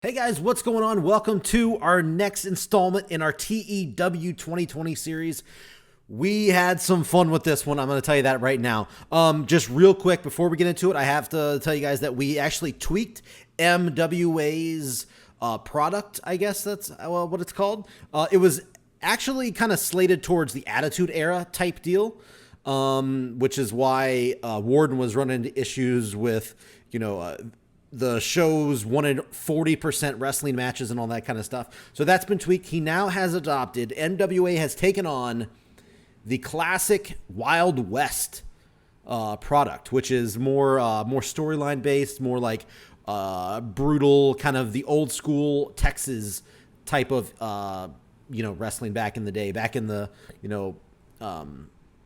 Hey guys, what's going on? Welcome to our next installment in our TEW 2020 series. We had some fun with this one. I'm going to tell you that right now. Just real quick, before we get into it, I have to tell you guys that we actually tweaked MWA's product, I guess that's what it's called. It was actually kind of slated towards the Attitude Era type deal, which is why Warden was running into issues with, the shows wanted 40% wrestling matches and all that kind of stuff. So that's been tweaked. He now has adopted, MWA has taken on the classic Wild West product, which is more storyline based, more like brutal, kind of the old school Texas type of, wrestling back in the day, back in the,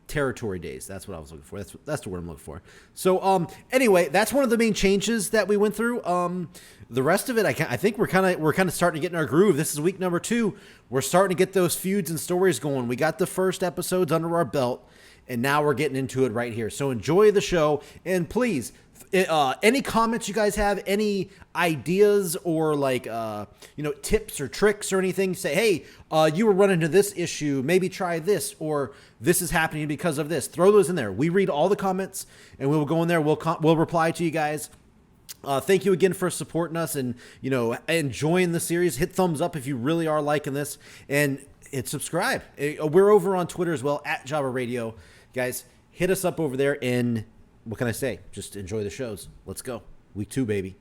territory days. That's what I was looking for. That's the word I'm looking for. So anyway, that's one of the main changes that we went through. The rest of it, I think we're kind of starting to get in our groove. This is week number 2. We're starting to get those feuds and stories going. We got the first episodes under our belt, and now we're getting into it right here. So enjoy the show, and please, any comments you guys have, any ideas or tips or tricks or anything, say, hey, you were running into this issue, maybe try this, or this is happening because of this. Throw those in there. We read all the comments, and we will go in there. We'll reply to you guys. Thank you again for supporting us and, enjoying the series. Hit thumbs up if you really are liking this, and hit subscribe. We're over on Twitter as well, at Java Radio. Guys, hit us up over there, and what can I say? Just enjoy the shows. Let's go. Week 2, baby.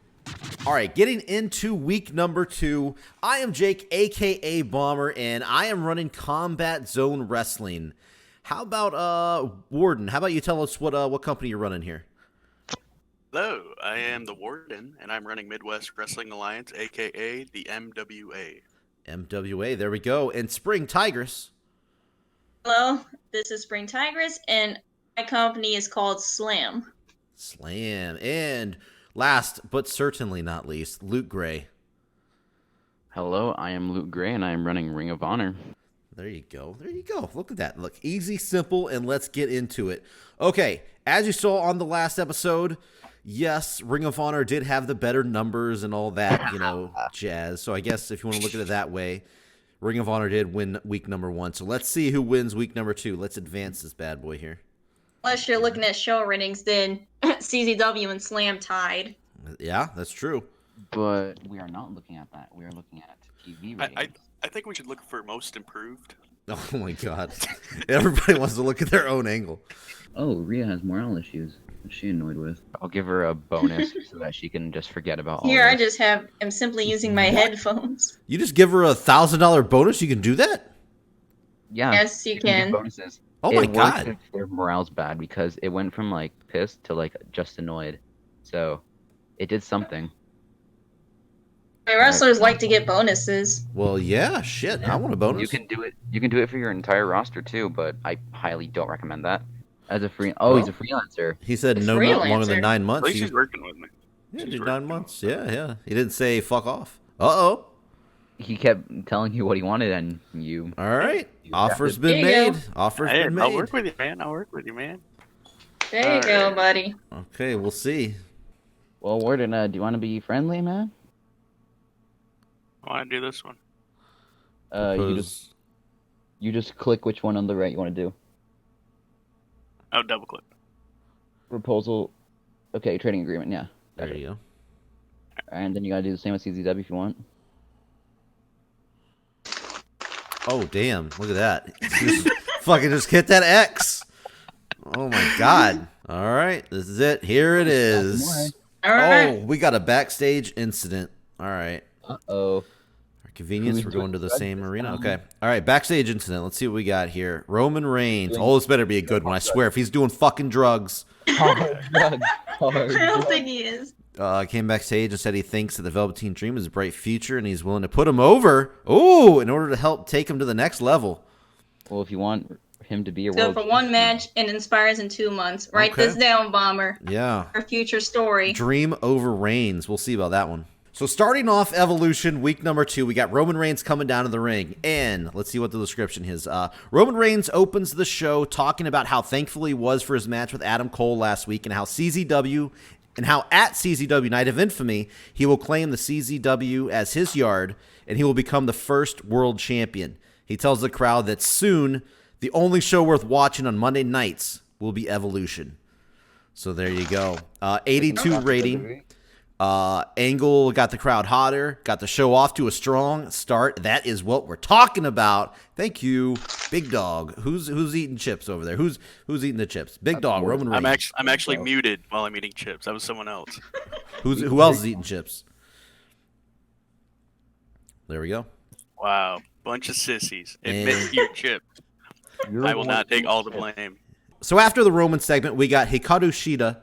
All right, getting into week number 2, I am Jake, a.k.a. Bomber, and I am running Combat Zone Wrestling. How about Warden? How about you tell us what company you're running here? Hello, I am the Warden, and I'm running Midwest Wrestling Alliance, a.k.a. the MWA. MWA, there we go. And Spring Tigress. Hello, this is Spring Tigress, and my company is called Slam. Slam. And last, but certainly not least, Luke Gray. Hello, I am Luke Gray, and I am running Ring of Honor. There you go. There you go. Look at that. Look, easy, simple, and let's get into it. Okay, as you saw on the last episode, yes, Ring of Honor did have the better numbers and all that, jazz. So I guess if you want to look at it that way, Ring of Honor did win week number 1. So let's see who wins week number 2. Let's advance this bad boy here. Unless you're looking at show ratings, then CZW and Slam tied. Yeah, that's true. But we are not looking at that. We are looking at TV ratings. I think we should look for most improved. Oh my god. Everybody wants to look at their own angle. Oh, Rhea has morale issues. What's she annoyed with? I'll give her a bonus so that she can just forget about all Here, I this. just am simply using my headphones. You just give her a $1,000 bonus? You can do that? Yeah. Yes, you give can. bonuses. Oh my It works god. if their morale's bad because it went from pissed to just annoyed. So it did something. My wrestlers like to get bonuses. Well, yeah, shit. I want a bonus. You can do it. You can do it for your entire roster too, but I highly don't recommend that. As a he's a freelancer. He said He's no freelancer. longer than 9 At months. least she's working with me. Yeah, She's dude, working 9 with months. Yeah. He didn't say fuck off. Uh-oh. He kept telling you what he wanted, and you. All right. You Offer's adapted. been There you made. Offer's Hey, been I'll made. work with you, man. I'll work with you, man. There you go, buddy. Okay, we'll see. Well, Warden, do you want to be friendly, man? I want to do this one. You just click which one on the right you want to do. Oh, double click. Proposal. Okay, trading agreement. Yeah. There you go. And then you gotta do the same with CZW if you want. Oh, damn. Look at that. Fucking just hit that X. Oh, my God. All right. This is it. Here it is. All right. Oh, we got a backstage incident. All right. Uh-oh. For convenience, Who's we're going to the doing same drugs arena. this Okay. time? All right. Backstage incident. Let's see what we got here. Roman Reigns. Oh, this better be a good one. I swear. If he's doing fucking drugs. Hard drugs. Hard I don't drugs. think he is. Came backstage and said he thinks that the Velveteen Dream is a bright future and he's willing to put him over. Ooh, in order to help take him to the next level. Well, if you want him to be a So world for one match, it inspires in 2 months. Write Okay. this down, Bomber. Yeah. Our future story. Dream over Reigns. We'll see about that one. So starting off Evolution, week number 2, we got Roman Reigns coming down to the ring. And let's see what the description is. Roman Reigns opens the show talking about how thankful he was for his match with Adam Cole last week and how CZW and how at CZW Night of Infamy, he will claim the CZW as his yard, and he will become the first world champion. He tells the crowd that soon, the only show worth watching on Monday nights will be Evolution. So there you go. 82 rating. Angle got the crowd hotter, got the show off to a strong start. That is what we're talking about. Thank you, Big Dog. Who's eating chips over there? Who's eating the chips? Big Dog, Roman Reigns. I'm actually muted while I'm eating chips. That was someone else. Who else is eating chips? There we go. Wow, bunch of sissies. Admit your chips. I will not take all the blame. So after the Roman segment, we got Hikaru Shida.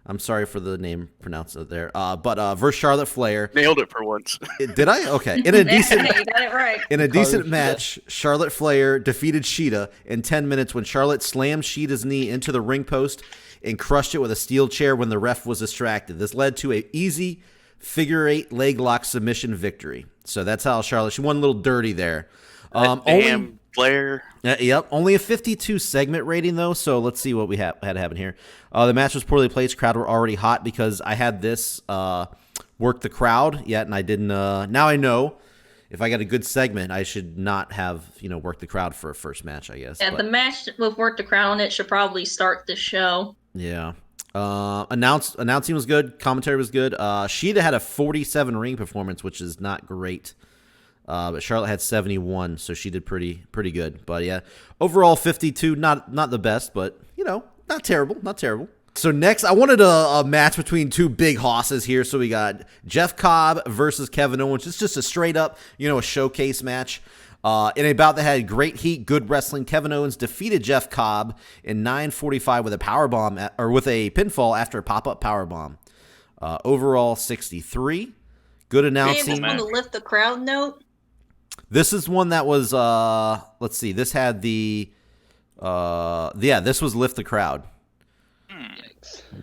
I'm sorry for the name pronounced there. But versus Charlotte Flair. Nailed it for once. Did I? Okay. In a decent You got it right. in a decent match, Charlotte Flair defeated Shida in 10 minutes when Charlotte slammed Shida's knee into the ring post and crushed it with a steel chair when the ref was distracted. This led to an easy figure 8 leg lock submission victory. So that's how Charlotte, she won a little dirty there. Damn Flair. Yep, only a 52 segment rating though, so let's see what we had happen here. The match was poorly placed. Crowd were already hot because I had this work the crowd yet, and I didn't. Now I know if I got a good segment, I should not have work the crowd for a first match. I guess. Yeah, but, the match with Work the Crowd on it should probably start the show. yeah. Announcing was good. Commentary was good. Shida had a 47 ring performance, which is not great. But Charlotte had 71, so she did pretty good. But yeah, overall 52, not the best, but not terrible. So next, I wanted a match between two big hosses here. So we got Jeff Cobb versus Kevin Owens. It's just a straight up, a showcase match. In a bout that had great heat, good wrestling, Kevin Owens defeated Jeff Cobb in 9:45 with a powerbomb or with a pinfall after a pop-up powerbomb. Overall 63. Good announcing. Hey, this one to lift the crowd note. This is one that was, let's see, this had the, this was Lift the Crowd.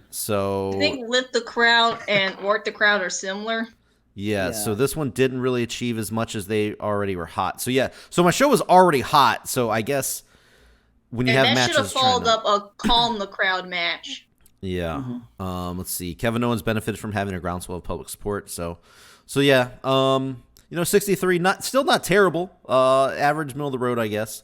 So I think Lift the Crowd and Work the Crowd are similar. Yeah, so this one didn't really achieve as much as they already were hot. So yeah, so my show was already hot, so I guess when you have that matches... should have followed up a Calm the Crowd match. Yeah. Let's see. Kevin Owens benefited from having a groundswell of public support, so yeah, 63, still not terrible. Average, middle of the road, I guess.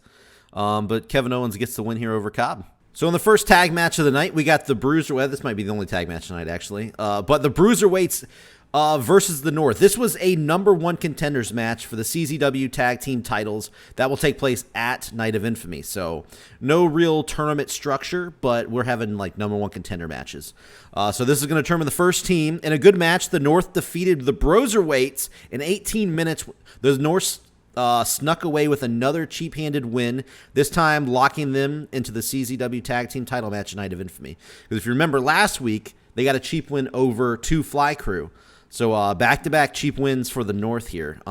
But Kevin Owens gets the win here over Cobb. So in the first tag match of the night, we got the Bruiserweight. This might be the only tag match tonight, actually. But the Bruiserweights versus the North. This was a #1 contenders match for the CZW tag team titles that will take place at Night of Infamy. So no real tournament structure, but we're having like #1 contender matches. So this is going to determine the first team. In a good match, the North defeated the Bruiserweights in 18 minutes. The North snuck away with another cheap-handed win, this time locking them into the CZW tag team title match at Night of Infamy. Because if you remember last week, they got a cheap win over 2 Fly Crew. So back-to-back cheap wins for the North here.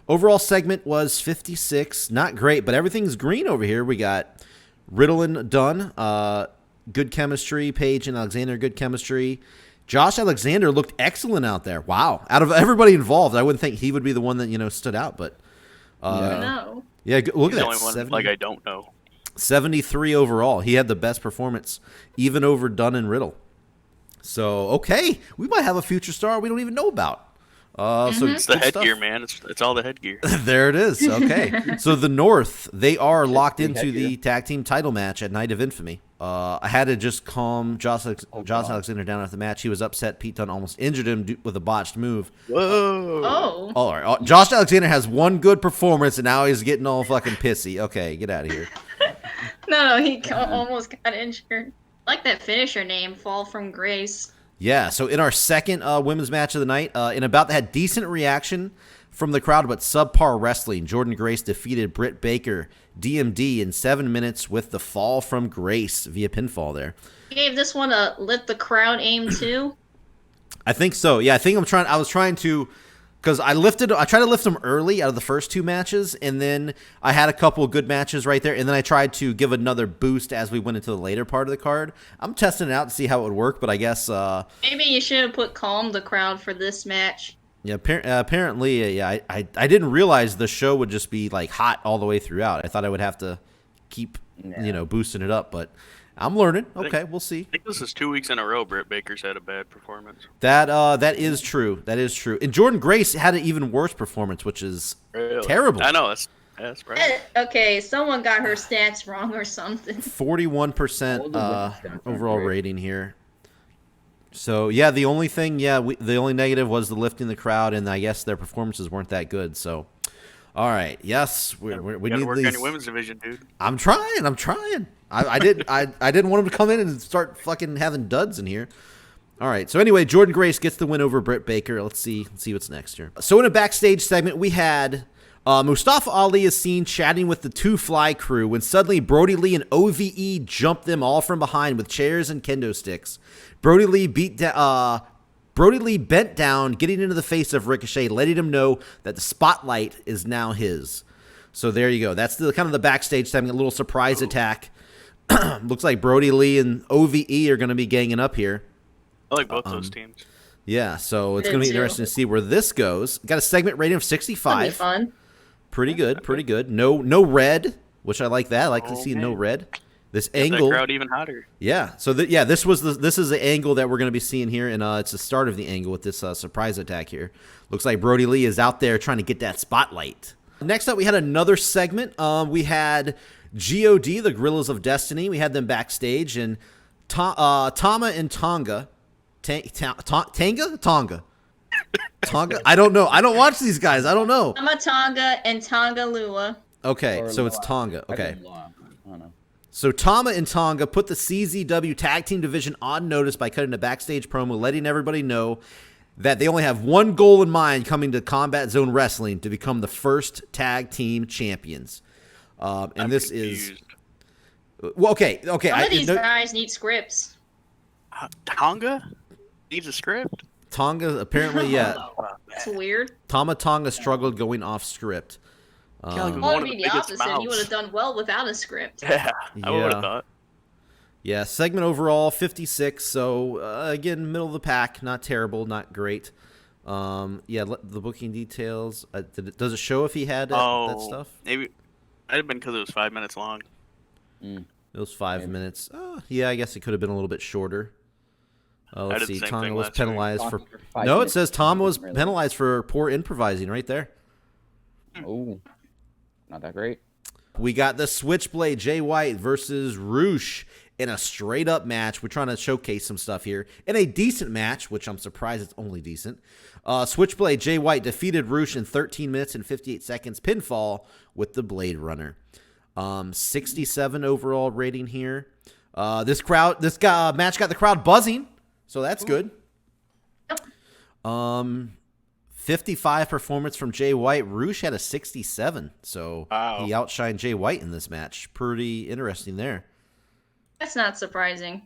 Overall segment was 56. Not great, but everything's green over here. We got Riddle and Dunn, good chemistry. Paige and Alexander, good chemistry. Josh Alexander looked excellent out there. Wow. Out of everybody involved, I wouldn't think he would be the one that, stood out. But No. yeah, look He's at the that. only one I don't know. 73 overall. He had the best performance, even over Dunn and Riddle. So, okay, we might have a future star we don't even know about. So It's the headgear, man. It's all the headgear. There it is. Okay. So the North, they are locked into the tag team title match at Night of Infamy. I had to just calm Josh Alexander down after the match. He was upset. Pete Dunne almost injured him with a botched move. Whoa. Oh. All right. Josh Alexander has one good performance, and now he's getting all fucking pissy. Okay, get out of here. No, he almost got injured. I like that finisher name, Fall from Grace. Yeah, so in our second women's match of the night, in a bout that had decent reaction from the crowd, but subpar wrestling, Jordan Grace defeated Britt Baker, DMD, in 7 minutes with the Fall from Grace via pinfall there. You gave this one a Let the Crowd aim too? I think so. Yeah, I was trying to, because I tried to lift them early out of the first 2 matches, and then I had a couple of good matches right there, and then I tried to give another boost as we went into the later part of the card. I'm testing it out to see how it would work, but I guess... Maybe you should have put Calm the Crowd for this match. Yeah, apparently, yeah, I didn't realize the show would just be, like, hot all the way throughout. I thought I would have to keep, boosting it up, but I'm learning. Okay, we'll see. I think this is 2 weeks in a row Britt Baker's had a bad performance. That is true. That is true. And Jordan Grace had an even worse performance, which is terrible. I know, that's right. Okay, someone got her stats wrong or something. 41% overall rating here. So yeah, the only thing, the only negative was the lifting the crowd, and I guess their performances weren't that good. So, all right, yes, we need work these. on your women's division, dude. I'm trying. I didn't want him to come in and start fucking having duds in here. All right. So anyway, Jordan Grace gets the win over Britt Baker. Let's see what's next here. So in a backstage segment, we had Mustafa Ali is seen chatting with the Two Fly crew when suddenly Brody Lee and OVE jumped them all from behind with chairs and kendo sticks. Brody Lee bent down, getting into the face of Ricochet, letting him know that the spotlight is now his. So there you go. That's the kind of the backstage segment, a little surprise attack. Looks like Brody Lee and OVE are going to be ganging up here. I like both those teams. Yeah, so it's going to be interesting to see where this goes. Got a segment rating of 65. That'll be fun. Pretty good, pretty good. No red, which I like that. I like to see no red. This angle, that crowd even hotter. Yeah. So this is the angle that we're going to be seeing here, and it's the start of the angle with this surprise attack here. Looks like Brody Lee is out there trying to get that spotlight. Next up, we had another segment. We had God, the Gorillas of Destiny. We had them backstage, and Tama and Tonga. Tonga. I don't know. I don't watch these guys. I don't know. Tonga and Tonga Lua. Okay, so it's Tonga. Okay. So Tama and Tonga put the CZW Tag Team Division on notice by cutting a backstage promo, letting everybody know that they only have one goal in mind coming to Combat Zone Wrestling to become the first tag team champions. And this confused. is... Well, okay. Some of these guys need scripts. Tonga needs a script? Tonga, apparently, yeah. That's weird. Tama Tonga struggled going off script. Well, it'd be the opposite. He would have done well without a script. Yeah, I would have thought. Yeah, segment overall, 56. So, again, middle of the pack. Not terrible, not great. The booking details. Does it show if he had that stuff? Maybe. It might have been because it was 5 minutes long. It was 5 minutes. Yeah, I guess it could have been a little bit shorter. Let's see. Tonga was penalized for... No, it says Tama was penalized for poor improvising right there. Oh, not that great. We got the Switchblade Jay White versus Roosh in a straight-up match. We're trying to showcase some stuff here. In a decent match, which I'm surprised it's only decent. Switchblade Jay White defeated Roosh in 13 minutes and 58 seconds. Pinfall with the Blade Runner. 67 overall rating here. This match got the crowd buzzing, so that's good. 55 performance from Jay White. Roosh had a 67, so he outshined Jay White in this match. Pretty interesting there. That's not surprising.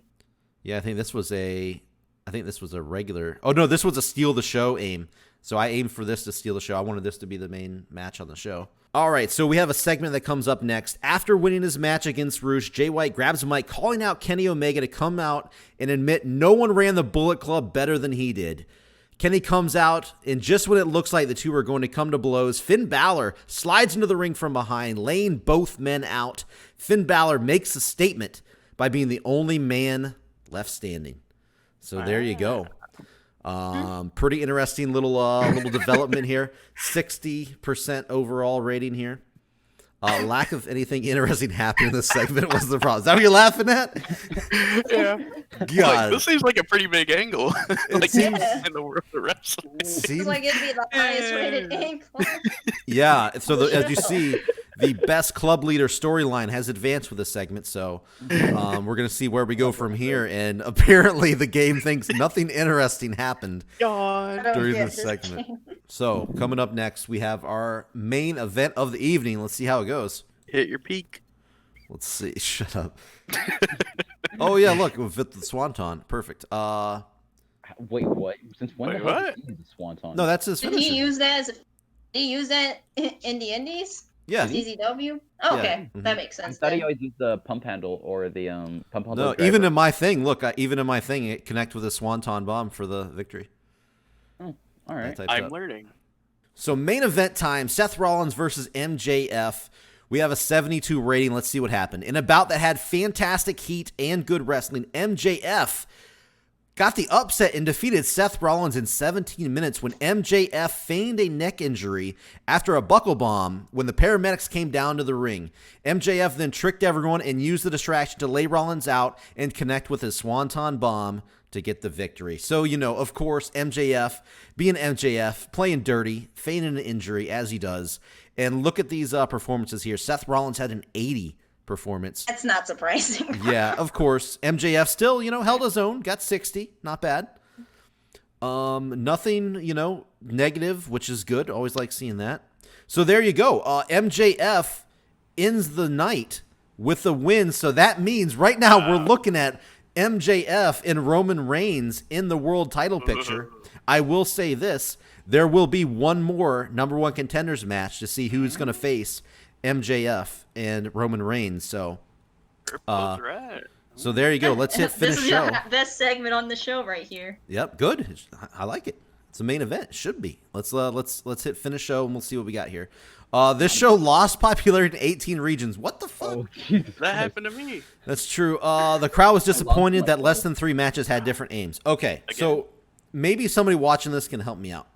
Yeah, I think this was a regular. Oh no, this was a steal the show aim. So I aimed for this to steal the show. I wanted this to be the main match on the show. All right, so we have a segment that comes up next. After winning his match against Roosh, Jay White grabs a mic, calling out Kenny Omega to come out and admit no one ran the Bullet Club better than he did. Kenny comes out, and just when it looks like the two are going to come to blows, Finn Balor slides into the ring from behind, laying both men out. Finn Balor makes a statement by being the only man left standing. So there you go. Pretty interesting little development here. 60% overall rating here. Lack of anything interesting happening in this segment was the problem. Is that what you're laughing at? Yeah. God. This seems like a pretty big angle. It seems in the world of wrestling. Seems like it'd be the highest rated angle. Yeah. So as you see, the best club leader storyline has advanced with this segment. So we're going to see where we go from here. And apparently the game thinks nothing interesting happened during this segment. So coming up next, we have our main event of the evening. Let's see how it goes. Hit your peak. Let's see. Shut up. Oh, yeah, look. We've hit the Swanton. Perfect. Wait, what? Since when Wait, the hell what? did he use the Swanton? No, that's his Did finisher. he use that in the Indies? Yeah. CZW? Oh, okay, Mhm. that makes I sense. thought Then. he always used the pump handle or the pump handle. No, driver. even in my thing, look, even in my thing, it connect with a Swanton bomb for the victory. Oh, all right. I typed I'm up. learning. So main event time, Seth Rollins versus MJF. We have a 72 rating. Let's see what happened. In a bout that had fantastic heat and good wrestling, MJF got the upset and defeated Seth Rollins in 17 minutes when MJF feigned a neck injury after a buckle bomb when the paramedics came down to the ring. MJF then tricked everyone and used the distraction to lay Rollins out and connect with his swanton bomb to get the victory. So, of course, MJF, being MJF, playing dirty, feigning an injury as he does. And look at these performances here. Seth Rollins had an 80 performance. That's not surprising. Yeah, of course. MJF still, held his own, got 60, not bad. Nothing, negative, which is good. Always like seeing that. So there you go. MJF ends the night with a win. So that means right now we're looking at MJF and Roman Reigns in the world title picture. I will say this. There will be one more number one contenders match to see who's going to face MJF and Roman Reigns. So, so there you go. Let's hit finish This is show. the best segment on the show right here. Yep, good. I like it. It's a main event. It should be. Let's hit finish show and we'll see what we got here. This show lost popularity in 18 regions. What the fuck? Oh, Jesus That Christ. happened to me. That's true. The crowd was disappointed that less than 3 matches had different aims. Okay, so maybe somebody watching this can help me out.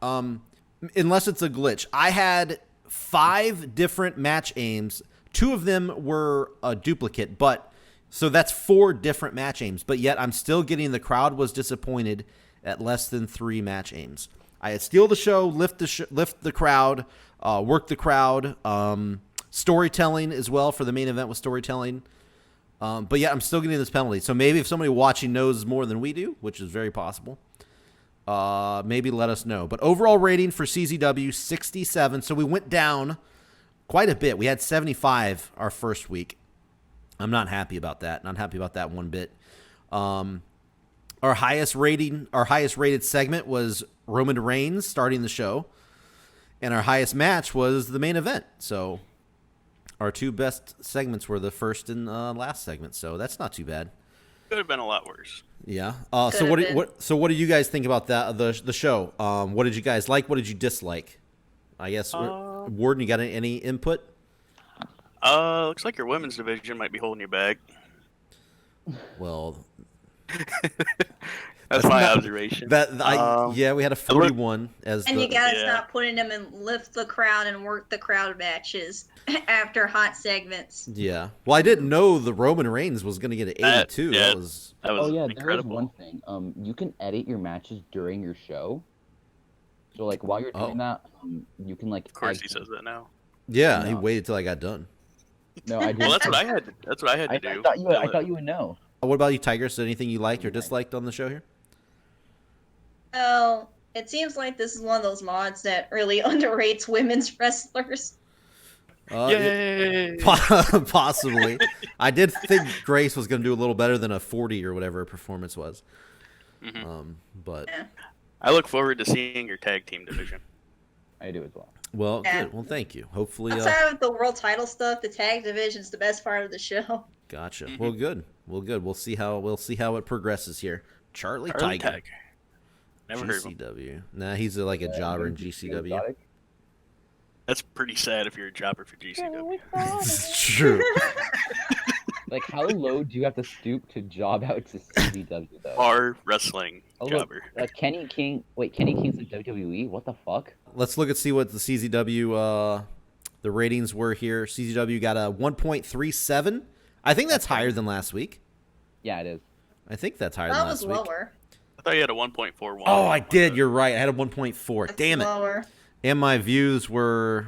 Unless it's a glitch. I had 5 different match aims. 2 of them were a duplicate, so that's 4 different match aims. But yet I'm still getting the crowd was disappointed at less than 3 match aims. I had steal the show, lift the crowd, work the crowd, storytelling as well for the main event with storytelling. But yeah, I'm still getting this penalty. So maybe if somebody watching knows more than we do, which is very possible, maybe let us know. But overall rating for CZW, 67. So we went down quite a bit. We had 75 our first week. I'm not happy about that. Not happy about that one bit. Our highest rated segment was Roman Reigns starting the show. And our highest match was the main event. So our 2 best segments were the first and last segment. So that's not too bad. Could have been a lot worse. Yeah. So what do you guys think about that the show? What did you guys like? What did you dislike? I guess Warden, you got any input? Looks like your women's division might be holding you back. Well, That's my observation. Yeah, we had a 41 And you gotta stop putting them in lift the crowd and work the crowd matches after hot segments. Yeah. Well, I didn't know the Roman Reigns was going to get an 82. Yeah. That was Oh yeah, there is incredible. one thing. You can edit your matches during your show. So like while you're doing that, you can like. Of course, he says that now. Yeah, No. he waited till I got done. No, I did. Well, that's what I had. That's what I had to do. I thought you would know. What about you, Tigress? Anything you liked or disliked on the show here? Oh, it seems like this is one of those mods that really underrates women's wrestlers. Yay! Possibly. I did think Grace was going to do a little better than a 40 or whatever her performance was. Mm-hmm. But I look forward to seeing your tag team division. I do as well. well, Yeah. good. Well, thank you. Hopefully, Outside of the world title stuff, the tag division's the best part of the show. gotcha. Well, good. Well, good. We'll see how it progresses here. Charlie Charlie Tiger, Tag. Never heard of him. GCW. Nah, he's like a jobber in GCW. Exotic? That's pretty sad if you're a jobber for GCW. It's true. Like, how low do you have to stoop to job out to CZW though? Bar wrestling Oh, look, jobber. Kenny King. Wait, Kenny King's in WWE. What the fuck? Let's look and see what the CZW the ratings were here. CZW got a 1.37. I think that's higher than last week. Yeah, it is. I think that's higher That than was last week. lower. I thought you had a 1.41. Oh, I did. You're right. I had a 1.4. That's Damn it. lower. And my views were,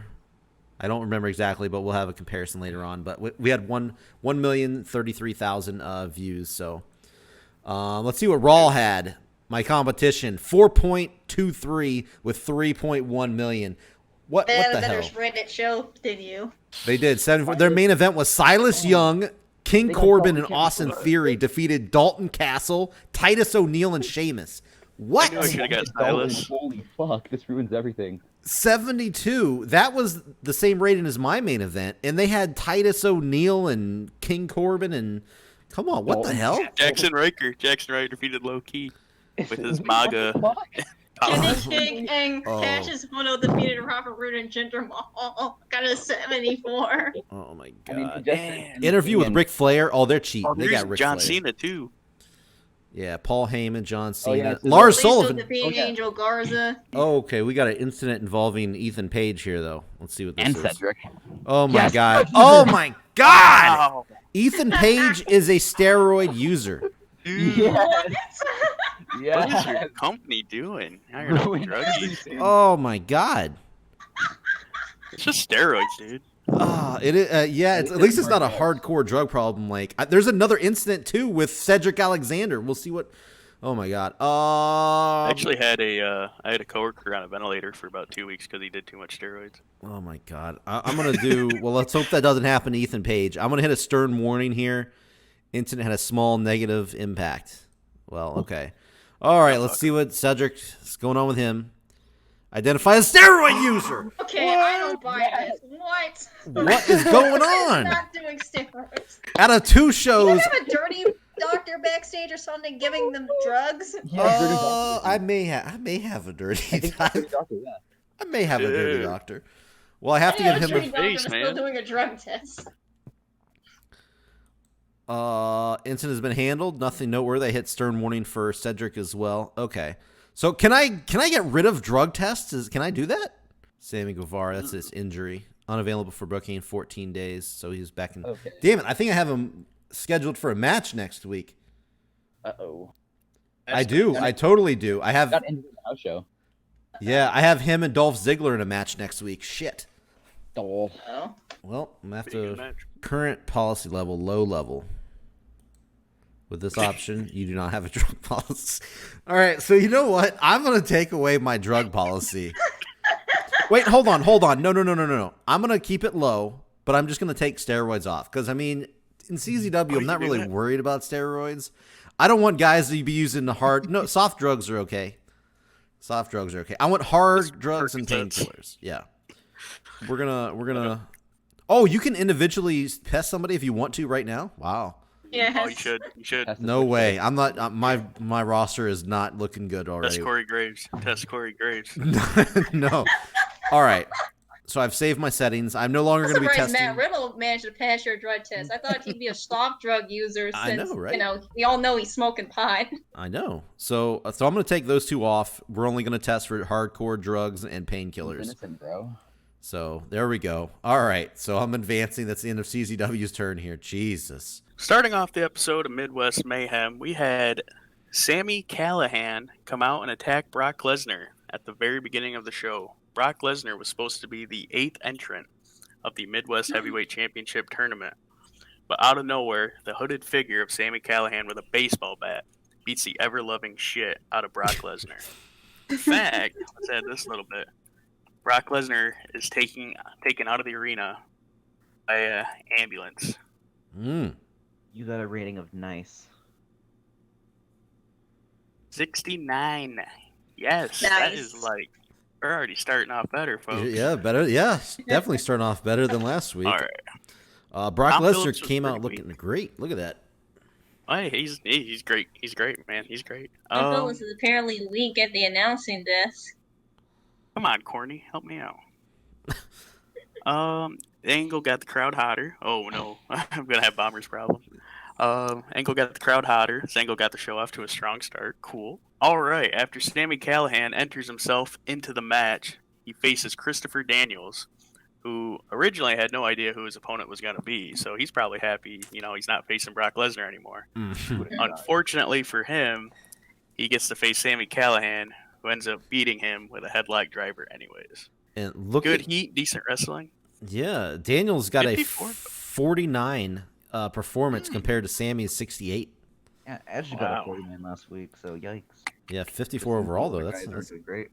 I don't remember exactly, but we'll have a comparison later on. But we had 1,033,000 views. So let's see what Raw had. My competition, 4.23 with 3.1 million. What They had the a better hell? Reddit show than you. They did. 74. Their main event was Silas Young, King They got Corbin, and Dalton Austin Castle. Theory defeated Dalton Castle, Titus O'Neil, and Sheamus. What? I knew I should have got Dalton, Silas. holy fuck! This ruins everything. 72. That was the same rating as my main event, and they had Titus O'Neil and King Corbin and come on, what the hell? Jackson Riker. Jackson Riker defeated Low Key with his What MAGA. the fuck? Kenny Oh, King and Oh. Cassius Ohno defeated Robert Roode and Jinder Mahal. Got a 74. Oh my I mean, god. just man. Interview with and- Ric Flair. Oh, they're cheating. oh, They there's got Ric John Flair. Cena too. Yeah, Paul Heyman, John Cena, yeah, so Lars Lisa Sullivan. defeating yeah. Angel Garza. Oh, okay, we got an incident involving Ethan Page here, though. Let's see what this and is. Cedric. Oh my Yes. god. Oh my god. Wow. Ethan Page is a steroid user. Dude, Yes. What? what is your Yes. company doing? Now you're Ruined druggies. everything. Oh my god. It's just steroids, dude. It is. Yeah, at least it's not a hardcore drug problem. Like, there's another incident too with Cedric Alexander. We'll see what. Oh my god. I actually had I had a coworker on a ventilator for about 2 weeks because he did too much steroids. Oh my god. I'm gonna do. Well, let's hope that doesn't happen to Ethan Page. I'm gonna hit a stern warning here. Incident had a small negative impact. Well, okay. All right. Let's see what Cedric's going on with him. Identify a steroid user. Okay, I don't buy this. What? What is going on? Not doing steroids. Out of 2 You shows. have a dirty doctor backstage or something giving them drugs? I may have a dirty. Doctor, yeah. I may have a dirty Dude. doctor. Well, I have to Yeah, give a him dirty a. doctor face, is man. still doing a drug test. Incident has been handled. Nothing noteworthy. I hit stern warning for Cedric as well. Okay. So can I get rid of drug tests? Can I do that? Sammy Guevara, that's his injury. Unavailable for booking in 14 days. So he's back in. Okay. Damn it! I think I have him scheduled for a match next week. Uh-oh. I do. I totally do. I have. Got injured in the house show. Yeah, I have him and Dolph Ziggler in a match next week. Shit. Dole. Oh. Well, I'm gonna have Pretty good to match. current policy level, low level. With this option, you do not have a drug policy. All right, so you know what? I'm gonna take away my drug policy. Wait, hold on. No. I'm gonna keep it low, but I'm just gonna take steroids off because I mean, in CZW, I'm not really worried about steroids. I don't want guys to be using the hard. No, soft drugs are okay. Soft drugs are okay. I want hard drugs and painkillers. Yeah, we're gonna. Oh, you can individually test somebody if you want to right now. Wow. Yes. Oh, you should. You should. Test No the- way. I'm not. My roster is not looking good already. Test Corey Graves. Test Corey Graves. No. All right. So I've saved my settings. I'm no longer I'm going to be surprised testing. Matt Riddle managed to pass your drug test. I thought he'd be a soft drug user I since, know, right? you know, we all know he's smoking pot. I know. So I'm going to take those 2 off. We're only going to test for hardcore drugs and He's painkillers. innocent, bro. So there we go. All right. So I'm advancing. That's the end of CZW's turn here. Jesus. Starting off the episode of Midwest Mayhem, we had Sami Callihan come out and attack Brock Lesnar at the very beginning of the show. Brock Lesnar was supposed to be the 8th entrant of the Midwest Heavyweight Championship tournament. But out of nowhere, the hooded figure of Sami Callihan with a baseball bat beats the ever-loving shit out of Brock Lesnar. In fact, let's add this a little bit. Brock Lesnar is taken out of the arena by an ambulance. You got a rating of nice. 69. Yes, that is Nice. like, we're already starting off better, folks. Yeah, better. Yeah, definitely starting off better than last week. All right. Brock Tom Lesnar Phillips was came out pretty looking great. Look at that. Hey, he's great. He's great, man. He's great. And Phyllis is apparently weak at the announcing desk. Come on, Corny, help me out. Angle got the crowd hotter. Oh no, I'm gonna have Bomber's problem. Angle got the crowd hotter. Angle got the show off to a strong start. Cool. All right. After Sami Callihan enters himself into the match, he faces Christopher Daniels, who originally had no idea who his opponent was gonna be. So he's probably happy, he's not facing Brock Lesnar anymore. Unfortunately for him, he gets to face Sami Callihan, who ends up beating him with a headlock driver anyways. And look Good at heat, decent wrestling. yeah. Daniel's got 54. a 49 performance compared to Sammy's 68. Yeah, Edge got Wow. a 40-man last week, so yikes. Yeah, 54 overall though. Guys are That's doing great.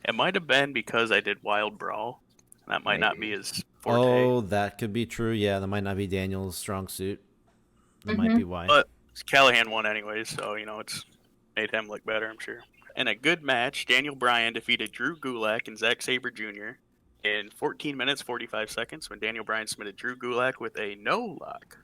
It might have been because I did Wild Brawl. That might not be his forte. oh, that could be true. Yeah, that might not be Daniel's strong suit. That might be why. But Callahan won anyways, so, it's made him look better, I'm sure. In a good match, Daniel Bryan defeated Drew Gulak and Zack Sabre Jr. in 14 minutes, 45 seconds when Daniel Bryan submitted Drew Gulak with a no-lock.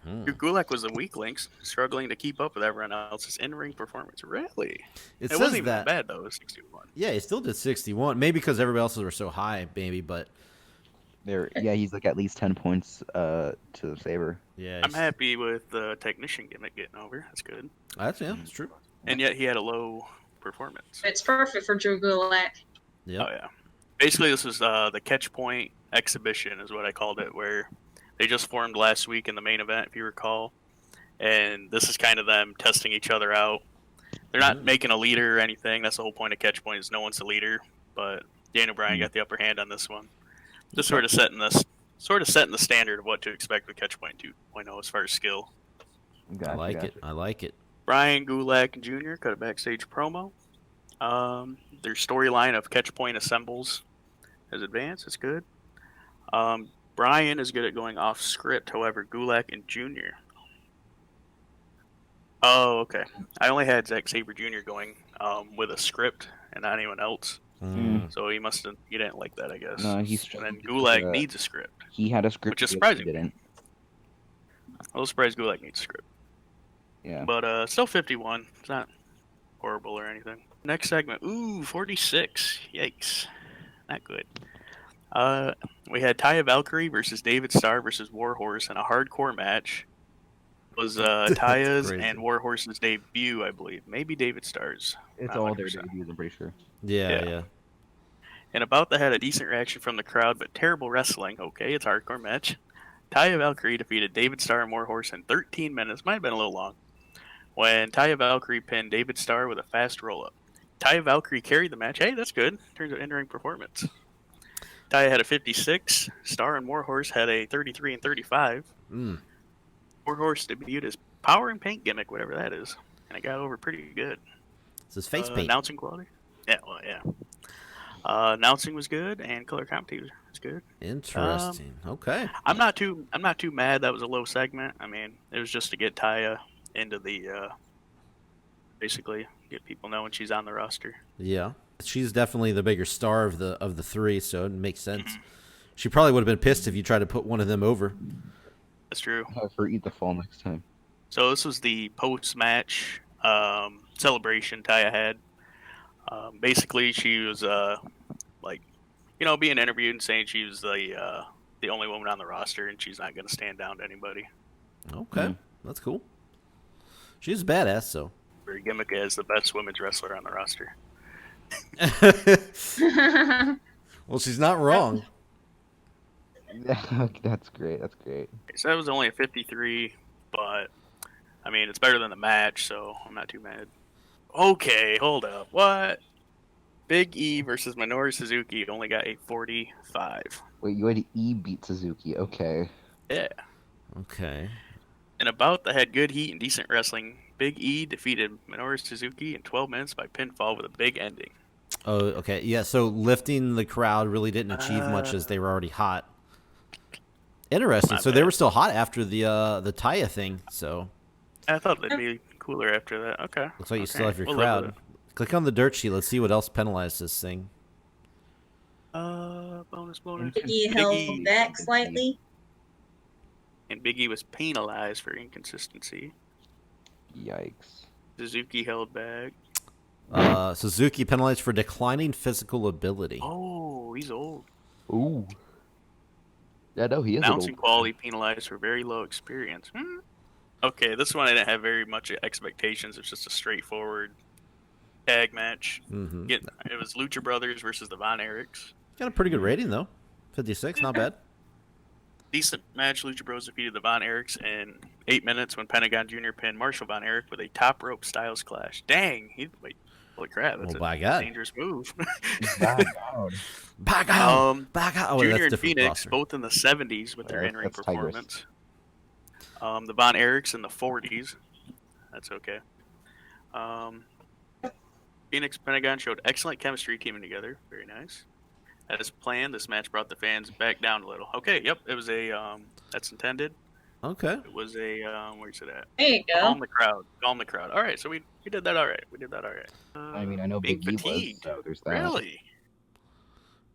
Mhm. Gulak was the weak links, struggling to keep up with everyone else's in-ring performance. Really? It It says wasn't even that. that bad, though. It was 61. Yeah, he still did 61. Maybe because everybody else's were so high, maybe. But Yeah, he's like at least 10 points to Saber. yeah, I'm happy with the technician gimmick getting over. That's good. That's true. And yet he had a low performance. It's perfect for Drew Gulak. Yep. Oh, yeah. Basically, this was the Catch Point exhibition is what I called it, where they just formed last week in the main event, if you recall. And this is kind of them testing each other out. They're not making a leader or anything. That's the whole point of Catch Point is no one's the leader. But Daniel Bryan got the upper hand on this one. Just sort of setting the standard of what to expect with Catch Point 2.0 as far as skill. I like it. I like it. Brian Gulak Jr. cut a backstage promo. Their storyline of Catch Point assembles has advanced. It's good. Brian is good at going off script. However, Gulak and Jr. Oh, okay. I only had Zack Sabre Jr. going with a script and not anyone else. So he didn't like that, I guess. No, and then Gulak needs a script. He had a script, which is he surprising. didn't. I was surprised Gulak needs a script. Yeah. But still 51. It's not horrible or anything. Next segment. Ooh, 46. Yikes. Not good. We had Taya Valkyrie versus David Starr versus Warhorse in a hardcore match. It was Taya's crazy. and Warhorse's debut, I believe. Maybe David Starr's. It's Not all their 100%. debuts, I'm pretty sure. Yeah. And about that had a decent reaction from the crowd, but terrible wrestling. Okay, it's a hardcore match. Taya Valkyrie defeated David Starr and Warhorse in 13 minutes. Might have been a little long. When Taya Valkyrie pinned David Starr with a fast roll-up. Taya Valkyrie carried the match. Hey, that's good. Turns out in-ring performance. Taya had a 56. Starr and Warhorse had a 33 and 35. Warhorse debuted his power and paint gimmick, whatever that is, and it got over pretty good. It's his face paint. Announcing quality? Yeah, well, yeah. Announcing was good, and color commentary was good. Interesting. Okay. I'm not too mad that was a low segment. I mean, it was just to get Taya into the basically get people knowing she's on the roster. Yeah. She's definitely the bigger star of the three, so it makes sense. She probably would have been pissed if you tried to put one of them over. That's true. Have her eat the fall next time. So this was the post-match celebration Taya had. Basically, she was being interviewed and saying she was the only woman on the roster and she's not going to stand down to anybody. Okay. That's cool. She's a badass, so. Her gimmick as the best women's wrestler on the roster. Well, she's not wrong. That's great. That's great. So that was only a 53, but I mean, it's better than the match, so I'm not too mad. Okay, hold up. What? Big E versus Minoru Suzuki only got a 45. Wait, you had E beat Suzuki. Okay. Yeah. Okay. And about that had good heat and decent wrestling. Big E defeated Minoru Suzuki in 12 minutes by pinfall with a big ending. Oh, okay. Yeah, so lifting the crowd really didn't achieve much as they were already hot. Interesting. Not So they bad. were still hot after the Taya thing, so. I thought they'd be cooler after that. Okay. Looks like you Okay. still have your We'll live crowd. with Click on the dirt sheet. Let's see what else penalized this thing. it. Bonus. Biggie held back slightly. And Big E was penalized for inconsistency. Yikes. Suzuki held back. Suzuki penalized for declining physical ability. Oh, he's old. Ooh. Yeah, no, he is. Announcing old. quality penalized for very low experience. Okay, this one I didn't have very much expectations. It's just a straightforward tag match. Mm-hmm. It was Lucha Brothers versus the Von Erichs. Got a pretty good rating, though. 56, not bad. Decent match. Lucha Bros defeated the Von Erichs in 8 minutes when Pentagon Jr. pinned Marshall Von Erich with a top rope styles clash. Dang! Holy crap! That's by a God. dangerous move. Back down. Back out! Junior that's and different Phoenix roster. both in the 70s with their Yeah, in-ring that's Tigress. performance. The Von Erichs in the 40s. That's okay. Phoenix Pentagon showed excellent chemistry teaming together. Very nice. As planned, this match brought the fans back down a little. Okay, yep, it was a that's intended. Okay. It was a where's it at? There you Calm go. the crowd. Calm the crowd. All right, so we did that all right. I mean, I know being Big E was, fatigued. so there's that. Really?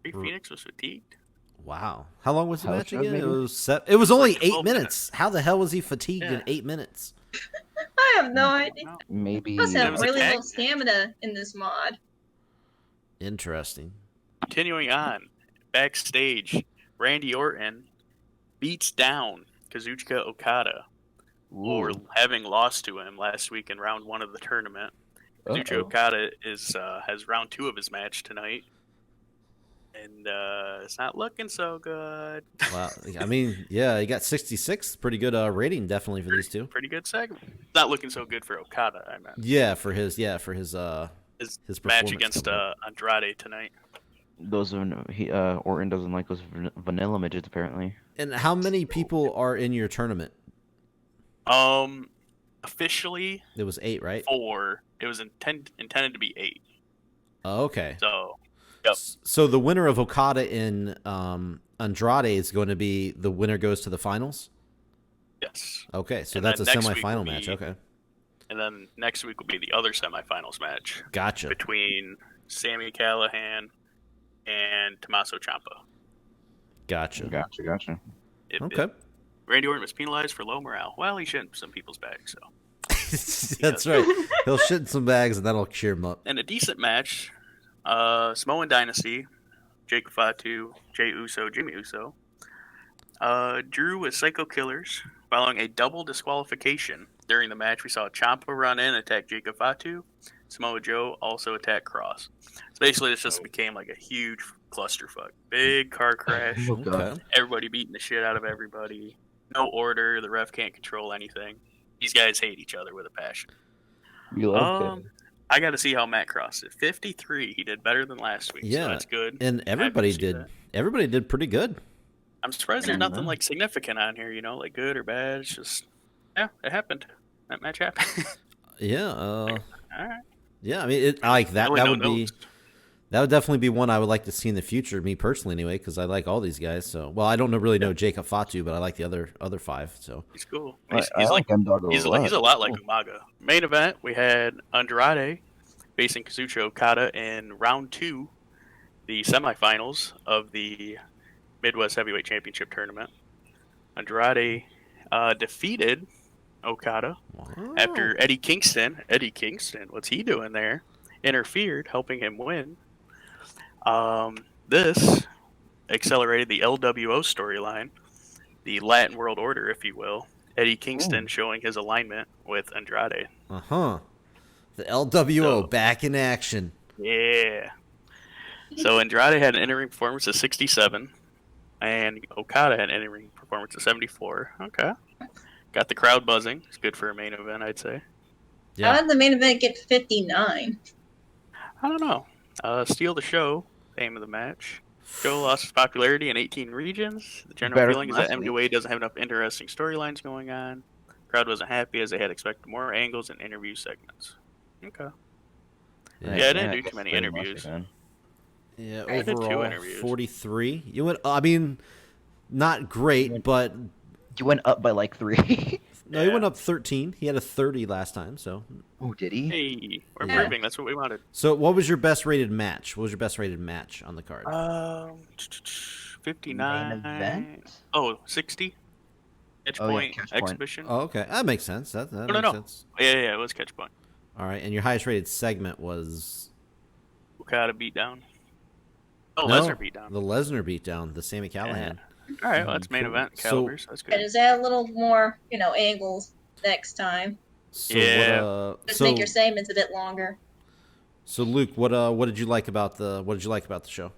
Big R- Phoenix was fatigued. Wow. How long was the House match shows, again? maybe? It was only like 8 12 minutes. How the hell was he fatigued in Yeah. 8 minutes? I have no idea. No. Maybe Must It have was a really tag low match. stamina in this mod. Interesting. Continuing on, backstage, Randy Orton beats down Kazuchika Okada for having lost to him last week in round 1 of the tournament. Kazuchika Uh-oh. Okada has round 2 of his match tonight, and it's not looking so good. Wow. I mean, yeah, he got 66. Pretty good rating, definitely, for these two. Pretty good segment. Not looking so good for Okada, I meant. Yeah, for his His his match performance against coming up. Andrade tonight. Orton doesn't like those vanilla midgets apparently. And how many people are in your tournament? Officially It was 8, right? 4. It was intended to be 8. Oh, okay. So, yep. So the winner of Okada in Andrade is going to be the winner goes to the finals? Yes. Okay, so And that's a then next week semifinal will match. be- Okay. And then next week will be the other semifinals match Gotcha. between Sami Callihan and Tommaso Ciampa. Gotcha. Gotcha. Okay. Randy Orton was penalized for low morale. Well, he shit in some people's bags, so. That's right. He'll shit in some bags and that'll cheer him up. And a decent match. Samoan Dynasty, Jake Fatu, Jey Uso, Jimmy Uso, drew with Psycho Killers following a double disqualification. During the match, we saw Ciampa run in and attack Jacob Fatu. Samoa Joe also attacked Cross. So basically, this just became like a huge clusterfuck. Big car crash. Oh, God. Okay. Everybody beating the shit out of everybody. No order. The ref can't control anything. These guys hate each other with a passion. We love it. I got to see how Matt Cross did. 53. He did better than last week. Yeah, So that's good. And everybody did. that. Everybody did pretty good. I'm surprised there's nothing like significant on here, like good or bad. It's just, yeah, it happened. That match happened. Yeah. All right. Yeah. I mean, it, I like that. Really That no would be. notes. That would definitely be one I would like to see in the future, me personally, anyway, because I like all these guys. So, well, I don't really know Jacob Fatu, but I like the other 5. So, He's cool. I He's like M-Dog he's a lot like Umaga. Main event, we had Andrade facing Kazuchika Okada in round 2, the semifinals of the Midwest Heavyweight Championship tournament. Andrade defeated Okada after Eddie Kingston, what's he doing there? Interfered, helping him win. This accelerated the LWO storyline, the Latin World Order, if you will. Eddie Kingston showing his alignment with Andrade. the LWO back in action. Yeah. So Andrade had an in-ring performance of 67, and Okada had an in-ring performance of 74. Okay. Got the crowd buzzing. It's good for a main event, I'd say. Yeah. How did the main event get 59? I don't know. Steal the Show, the aim of the match. Show lost its popularity in 18 regions. The general Better feeling is than that last MWA doesn't have enough interesting storylines going on. Crowd wasn't happy as they had expected more angles and interview segments. Okay. Yeah, I didn't do too many interviews. Yeah, I did 2 overall interviews. 43. You went. I mean, not great, but You went up by like 3. no, he went up 13. He had a 30 last time. So, Oh, did he? Hey, we're Yeah. improving. That's what we wanted. so what was your best rated match? What was your best rated match on the card? 59. Main event? Oh, 60. Catch Oh, yeah, point catch point. exhibition. Oh, okay, that makes sense. That no, makes no. sense. Yeah, it was catch point. All right, and your highest rated segment was Okada beat down. Oh, no, Lesnar beat down. the Lesnar beatdown, the Sami Callihan. All right, well, that's main Cool. event So- calibers. That's And good. is that a little more, angles next time? So Yeah. Just so make your segments a bit longer. so Luke, what did you like about the show,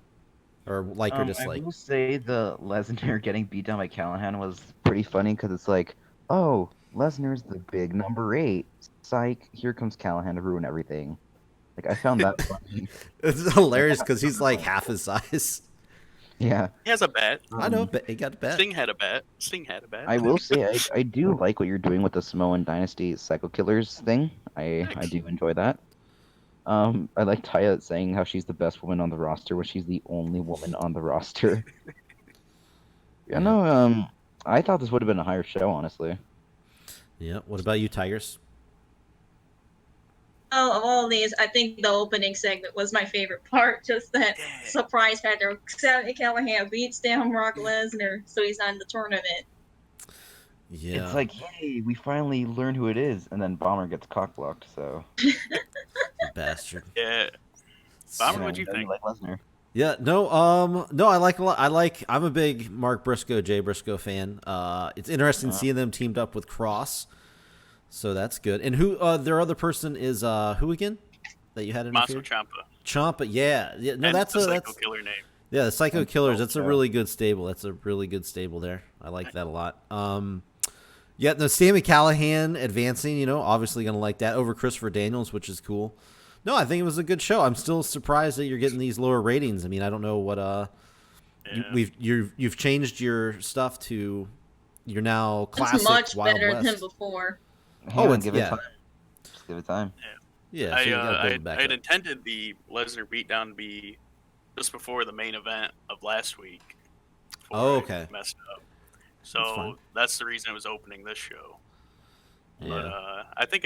or like or I dislike? will say the Lesnar getting beat down by Callahan was pretty funny because it's like, oh, Lesnar's the big number 8. Psych, here comes Callahan to ruin everything. Like, I found that funny. It's hilarious because he's like half his size. Yeah. He has a bat. I know, but he got a bet. Sting had a bat. I will say, I do like what you're doing with the Samoan Dynasty Psycho Killers thing. I do enjoy that. I like Taya saying how she's the best woman on the roster when she's the only woman on the roster. Yeah, no, I thought this would have been a higher show, honestly. Yeah. What about you, Tigress? Oh, of all these, I think the opening segment was my favorite part. Just that surprise factor. Sami Callihan beats down Brock Lesnar, so he's not in the tournament. Yeah. It's like, hey, we finally learned who it is, and then Bomber gets cockblocked. So. Bastard. Yeah. Bomber, what'd you think? Like Lesnar. Yeah, no, I like a lot. I'm a big Mark Briscoe, Jay Briscoe fan. It's interesting seeing them teamed up with Cross, so that's good. And who, their other person is who again? That you had in Maso Ciampa. Ciampa, yeah. No, And that's the a Psycho Killer name. Yeah, the Psycho Killers. That's a yeah. really good stable. That's a really good stable there. I like that a lot. Yeah, the Sami Callihan advancing. Obviously gonna like that over Christopher Daniels, which is cool. No, I think it was a good show. I'm still surprised that you're getting these lower ratings. I mean, I don't know what you've changed your stuff to. You're now classic. It's much Wild better West. than before. Give it time. Just give it time. Yeah, so you gotta build it I back had up. intended the Lesnar beatdown to be just before the main event of last week. before Oh, I okay. Messed up. That's So fine. that's the reason it was opening this show. Yeah. But I think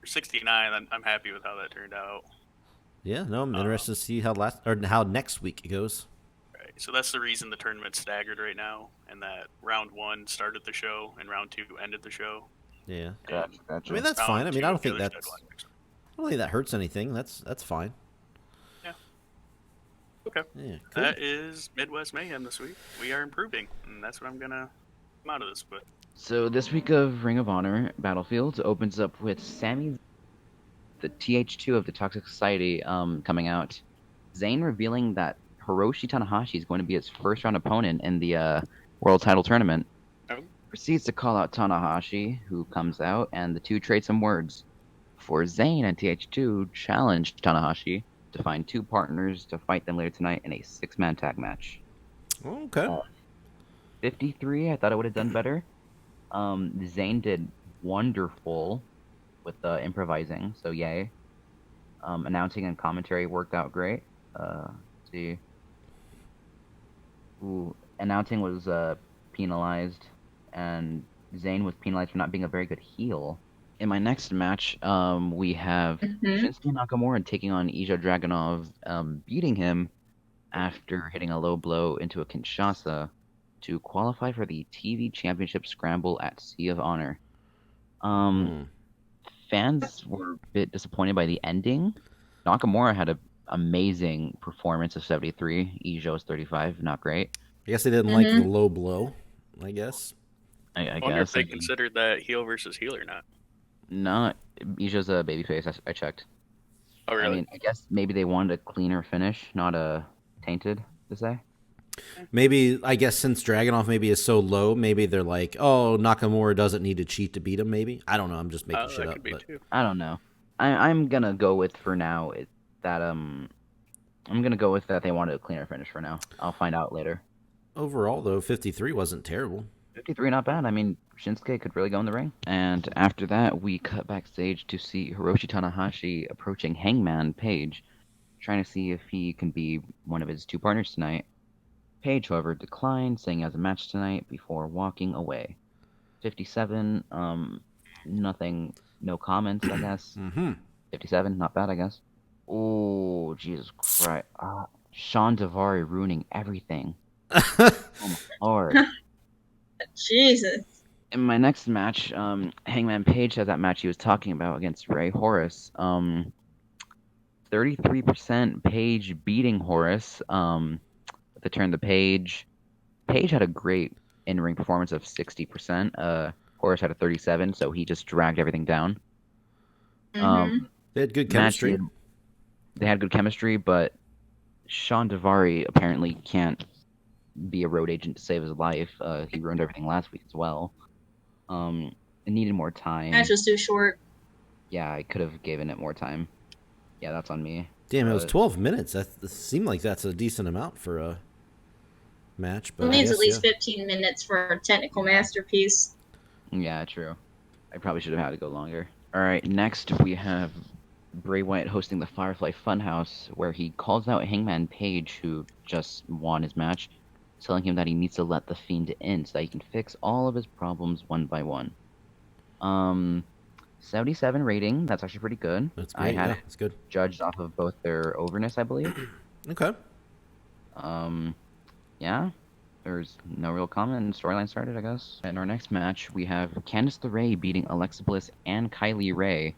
for 69, I'm happy with how that turned out. Yeah, no, I'm interested to see how next week it goes. Right. So that's the reason the tournament's staggered right now, and that round 1 started the show and round 2 ended the show. Yeah. And Gotcha. I mean, that's round fine. I mean, 2 I don't think the other that's. deadline next week. I don't think that hurts anything. That's fine. Yeah. Okay. Yeah. Cool. That is Midwest Mayhem this week. We are improving, and that's what I'm gonna come out of this with. So this week of Ring of Honor Battlefield opens up with Sami, the TH2 of the Toxic Society, coming out. Zayn revealing that Hiroshi Tanahashi is going to be his first round opponent in the World Title Tournament. Oh. Proceeds to call out Tanahashi, who comes out, and the two trade some words. For Zayn and TH2 challenge Tanahashi to find 2 partners to fight them later tonight in a 6-man tag match. Okay. 53, I thought I would have done better. Zayn did wonderful with improvising, so yay. Announcing and commentary worked out great. Let's see. Announcing was penalized, and Zayn was penalized for not being a very good heel. In my next match, we have Shinsuke Nakamura taking on Ilja Dragunov, beating him after hitting a low blow into a Kinshasa to qualify for the TV Championship Scramble at Sea of Honor. Fans were a bit disappointed by the ending. Nakamura had an amazing performance of 73. Ilja was 35, not great. I guess they didn't like the low blow. I guess. I wonder if they considered that heel versus heel or not. No, Ilja's a babyface. I checked. Oh, really? I mean, I guess maybe they wanted a cleaner finish, not a tainted, to say. Maybe, I guess since Dragunov maybe is so low, maybe they're like, oh, Nakamura doesn't need to cheat to beat him, maybe. I don't know. I'm just making shit that up. could be But too. I don't know. I'm gonna go with for now that I'm gonna go with that they wanted a cleaner finish for now. I'll find out later. overall, though, 53 wasn't terrible. 53, not bad. I mean, Shinsuke could really go in the ring. And after that, we cut backstage to see Hiroshi Tanahashi approaching Hangman Page, trying to see if he can be one of his 2 partners tonight. Page, however, declined, saying he has a match tonight before walking away. 57, nothing, no comments, I guess. 57, not bad, I guess. Oh, Jesus Christ. Sean Daivari ruining everything. Oh, my Lord. Jesus. In my next match, Hangman Page had that match he was talking about against Ray Horace. 33% Page beating Horace. The turn the Page. Page had a great in-ring performance of 60%. Horace had a 37, so he just dragged everything down. They had good chemistry. They had good chemistry, but Sean Daivari apparently can't be a road agent to save his life. He ruined everything last week as well. It needed more time. Match was too short. Yeah, I could have given it more time. Yeah, that's on me. Damn, it was 12 minutes. That seemed like that's a decent amount for a match. But It I needs guess, at least 15 minutes for a technical masterpiece. Yeah, true. I probably should have had to go longer. Alright, next we have Bray Wyatt hosting the Firefly Funhouse, where he calls out Hangman Page, who just won his match, telling him that he needs to let the Fiend in so that he can fix all of his problems one by one. 77 rating. That's actually pretty good. That's I great. had Yeah, it that's good. judged off of both their overness, I believe. Okay. Yeah. There's no real comment, and storyline started, I guess. In our next match, we have Candice LeRae beating Alexa Bliss and Kylie Rae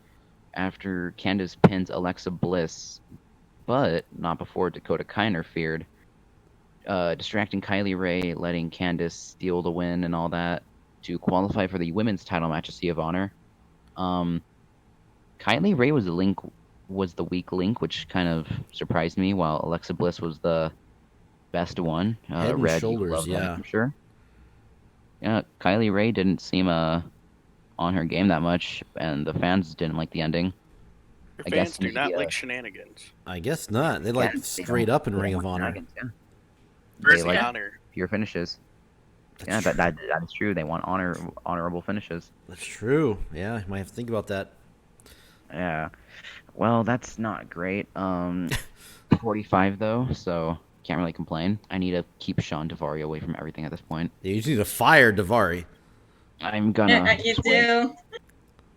after Candice pins Alexa Bliss, but not before Dakota Kai interfered, distracting Kylie Rae, letting Candice steal the win and all that to qualify for the women's title match at Sea of Honor. Kylie Rae was the weak link, which kind of surprised me, while Alexa Bliss was the best one. Head and Red, you shoulders, love that, yeah. I'm sure. Yeah, Kylie Rae didn't seem on her game that much, and the fans didn't like the ending. Your I fans guess do not maybe, like shenanigans. I guess not. They like Again, straight up in they Ring don't of want Honor. shenanigans, yeah. Where's They the like honor? pure finishes. Yeah, That's that is true. They want honorable finishes. That's true. Yeah, you might have to think about that. Yeah. Well, that's not great. 45 though, so can't really complain. I need to keep Sean Devari away from everything at this point. Yeah, you just need to fire Davari. I'm gonna You switch. do.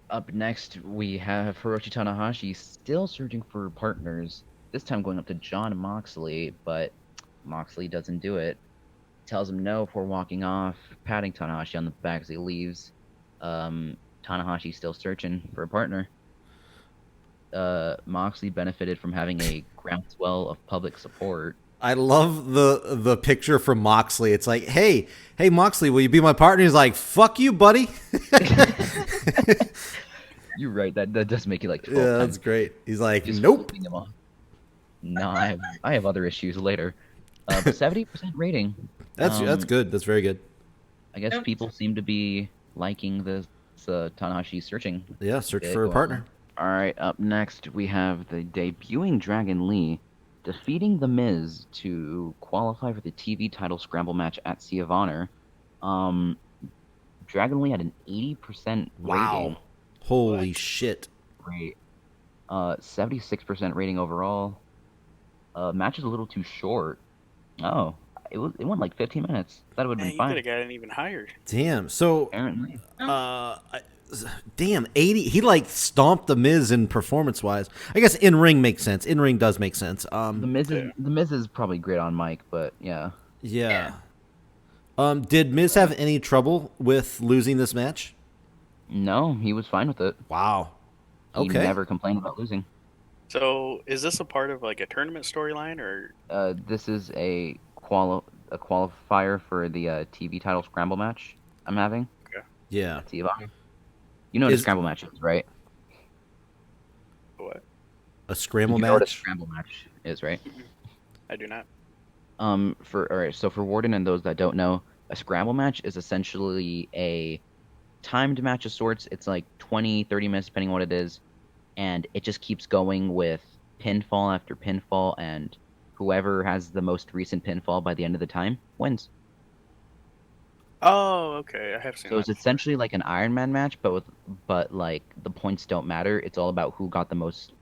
Up next, we have Hiroshi Tanahashi still searching for partners. This time going up to John Moxley, but Moxley doesn't do it. Tells him no before walking off, patting Tanahashi on the back as he leaves. Tanahashi's still searching for a partner. Moxley benefited from having a groundswell of public support. I love the picture from Moxley. It's like, hey Moxley, will you be my partner? He's like, fuck you, buddy. You're right. That does make it like 12 Yeah, times. that's great. He's like, Just nope. flipping him off. No, I have other issues later. But 70% rating. That's good. That's very good. I guess people seem to be liking this Tanahashi searching. Yeah, search bit for a going partner. on. All right, up next we have the debuting Dragon Lee defeating The Miz to qualify for the TV title scramble match at Sea of Honor. Dragon Lee had an 80% Wow. rating. Holy shit. Great. 76% rating overall. Match is a little too short. Oh, it went like 15 minutes. That would have Man, been you fine. could have got it even higher. Damn. So, Apparently. damn, 80. He like stomped the Miz in performance wise. I guess in ring makes sense. In ring does make sense. The Miz is probably great on mic, but yeah. Yeah. Did Miz have any trouble with losing this match? No, he was fine with it. Wow. He Okay. never complained about losing. So, is this a part of like a tournament storyline, or This is a qualifier for the TV title scramble match I'm having. Yeah. See about you know what a Is- scramble match is, right? what? A scramble You know what a match? scramble match is, right? I do not. So for Warden and those that don't know, a scramble match is essentially a timed match of sorts. It's like 20, 30 minutes, depending on what it is. And it just keeps going with pinfall after pinfall, and whoever has the most recent pinfall by the end of the time wins. Oh, okay. I have seen So that. it's essentially like an Iron Man match, but like the points don't matter. It's all about who got the most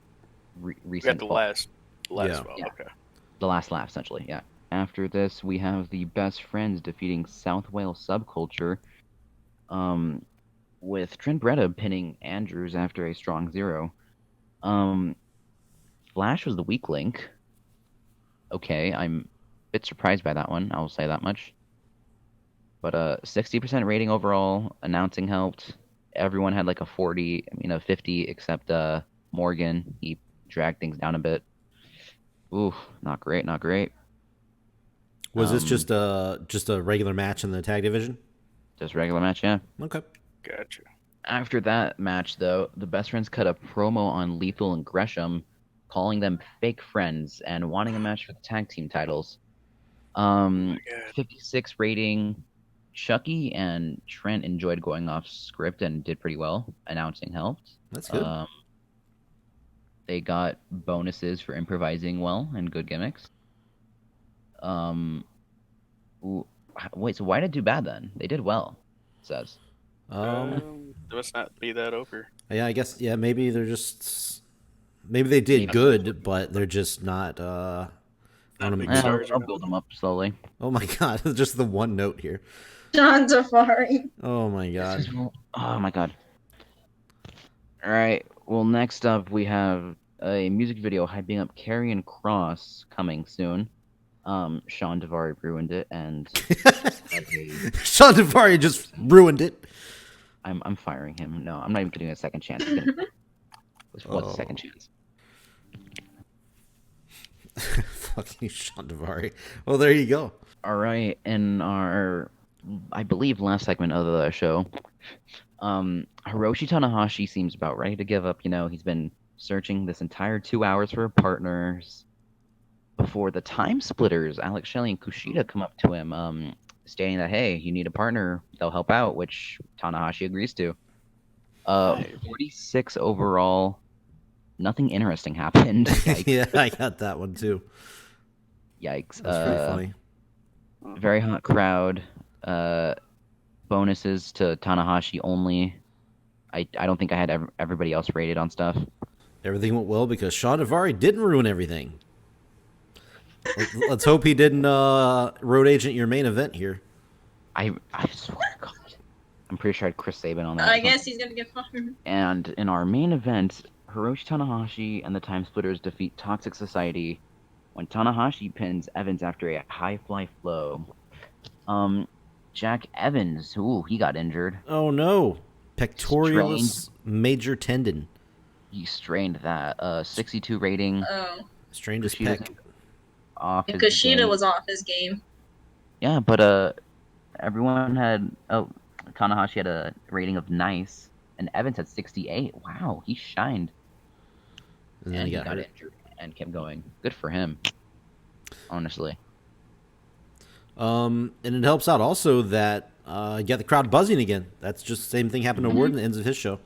We recent got the fall. last Yeah. fall. Yeah. Okay. The last lap, essentially, yeah. After this, we have the Best Friends defeating South Wales Subculture, with Trent Beretta pinning Andrews after a strong 0. Flash was the weak link. Okay, I'm a bit surprised by that one, I will say that much. But 60% rating overall, announcing helped. Everyone had like a 50, except Morgan. He dragged things down a bit. Ooh, not great, not great. Was this just a regular match in the tag division? Just regular match, yeah. Okay. Gotcha. After that match, though, the Best Friends cut a promo on Lethal and Gresham, calling them fake friends and wanting a match for the tag team titles. God. 56 rating. Chucky and Trent enjoyed going off script and did pretty well. Announcing helped. That's good. They got bonuses for improvising well and good gimmicks. Wait, so why did it do bad then? They did well, it says. There must not be that over. Yeah, I guess. Yeah, maybe they're just. Maybe they did good, but they're just not. Not big I'll stars or build them up slowly. Oh my god! Just the one note here. John Safari. Oh my god. Oh my god. All right. Well, next up we have a music video hyping up Karrion Kross coming soon. Sean Devari ruined it, and Sean Devari just ruined it. I'm firing him. No, I'm not even giving him a second chance. What's a second chance? Fucking Sean Devari. Well, there you go. All right, in our, I believe, last segment of the show, Hiroshi Tanahashi seems about ready to give up. You know, he's been searching this entire 2 hours for partners before the Time Splitters, Alex Shelley and Kushida, come up to him, stating that, hey, you need a partner, they'll help out, which Tanahashi agrees to. 46 overall. Nothing interesting happened. Yikes. Yeah, I got that one too. Yikes. That's pretty funny. Very hot crowd. Bonuses to Tanahashi only. I don't think I had everybody else rated on stuff. Everything went well because Sean Devari didn't ruin everything. Let's hope he didn't road agent your main event here. I swear to God. I'm pretty sure I had Chris Sabin on that. I guess he's gonna get fired. And in our main event, Hiroshi Tanahashi and the Time Splitters defeat Toxic Society when Tanahashi pins Evans after a high fly flow. Jack Evans, ooh, he got injured. Oh no. Pectoralis major tendon. He strained that. 62 rating. Oh. Strained his Kushida's pec. Off his Kushida game. was off his game. Yeah, but everyone had Tanahashi had a rating of nice, and Evans had 68. Wow, he shined. And then he got hurt. injured and kept going. Good for him. Honestly. And it helps out also that you got the crowd buzzing again. That's just the same thing happened to Warden at the end of his show.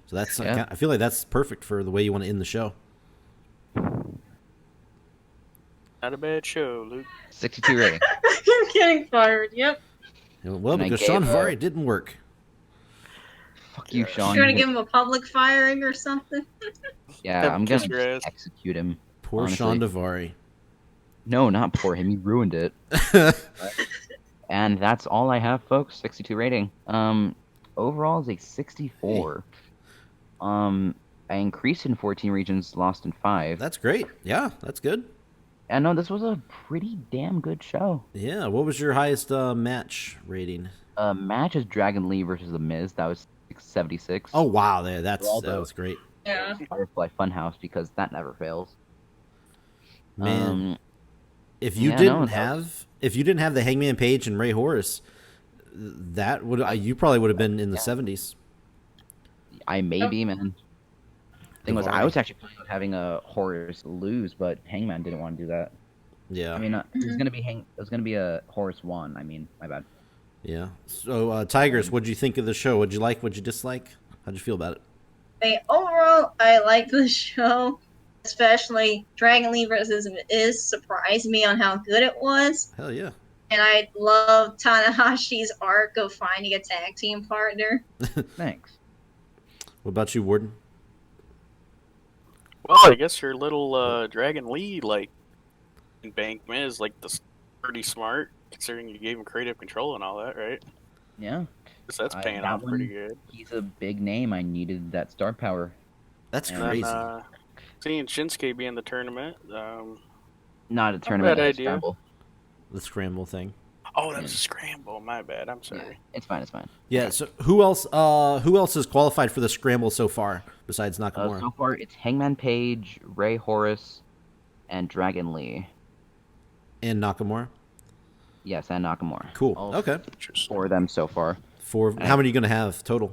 So that's Yeah. I feel like that's perfect for the way you want to end the show. Not a bad show, Luke. 62 rating. You're getting fired. Yep. It went well And I because gave, Sean Devari didn't work. Fuck you, Sean. You're gonna give him a public firing or something? Yeah, Have I'm kiss gonna your just ass. execute him. Poor honestly. Sean Devari. No, not poor him. He ruined it. And that's all I have, folks. 62 rating. Overall is a 64. I increased in 14 regions, lost in 5. That's great. Yeah, that's good. And no, this was a pretty damn good show. Yeah, what was your highest match rating? Match is Dragon Lee versus The Miz. That was 76. Oh wow, that Waldo. was great. Yeah. Firefly Funhouse, because that never fails. Man, if you yeah, didn't no, have the Hangman Page and Ray Horace, that would you probably would have been in the 70s. I may be, man. Thing was, I Devari. was actually planning on having a Horace lose, but Hangman didn't want to do that. Yeah. I mean, it was gonna be a Horace 1. I mean, my bad. Yeah. So, Tigress, what'd you think of the show? What'd you like? What'd you dislike? How'd you feel about it? Overall, I like the show. Especially Dragon Lee versus Miz surprised me on how good it was. Hell yeah. And I love Tanahashi's arc of finding a tag team partner. Thanks. What about you, Warden? Well, I guess your little Dragon Lee embankment is pretty smart, considering you gave him creative control and all that, right? Yeah, So that's paying that off pretty one- good. he's a big name. I needed that star power. That's And crazy. Then, seeing Shinsuke be in the tournament. Not a tournament. bad a idea. scramble. The scramble thing. Oh, that was a scramble. My bad. I'm Yeah, sorry. it's fine. It's fine. Yeah. So who else? Who else is qualified for the scramble so far besides Nakamura? So far, it's Hangman Page, Ray Horace, and Dragon Lee. And Nakamura. Yes, and Nakamura. Cool. All Okay. Interesting. 4 of them so far. How many are you gonna have total?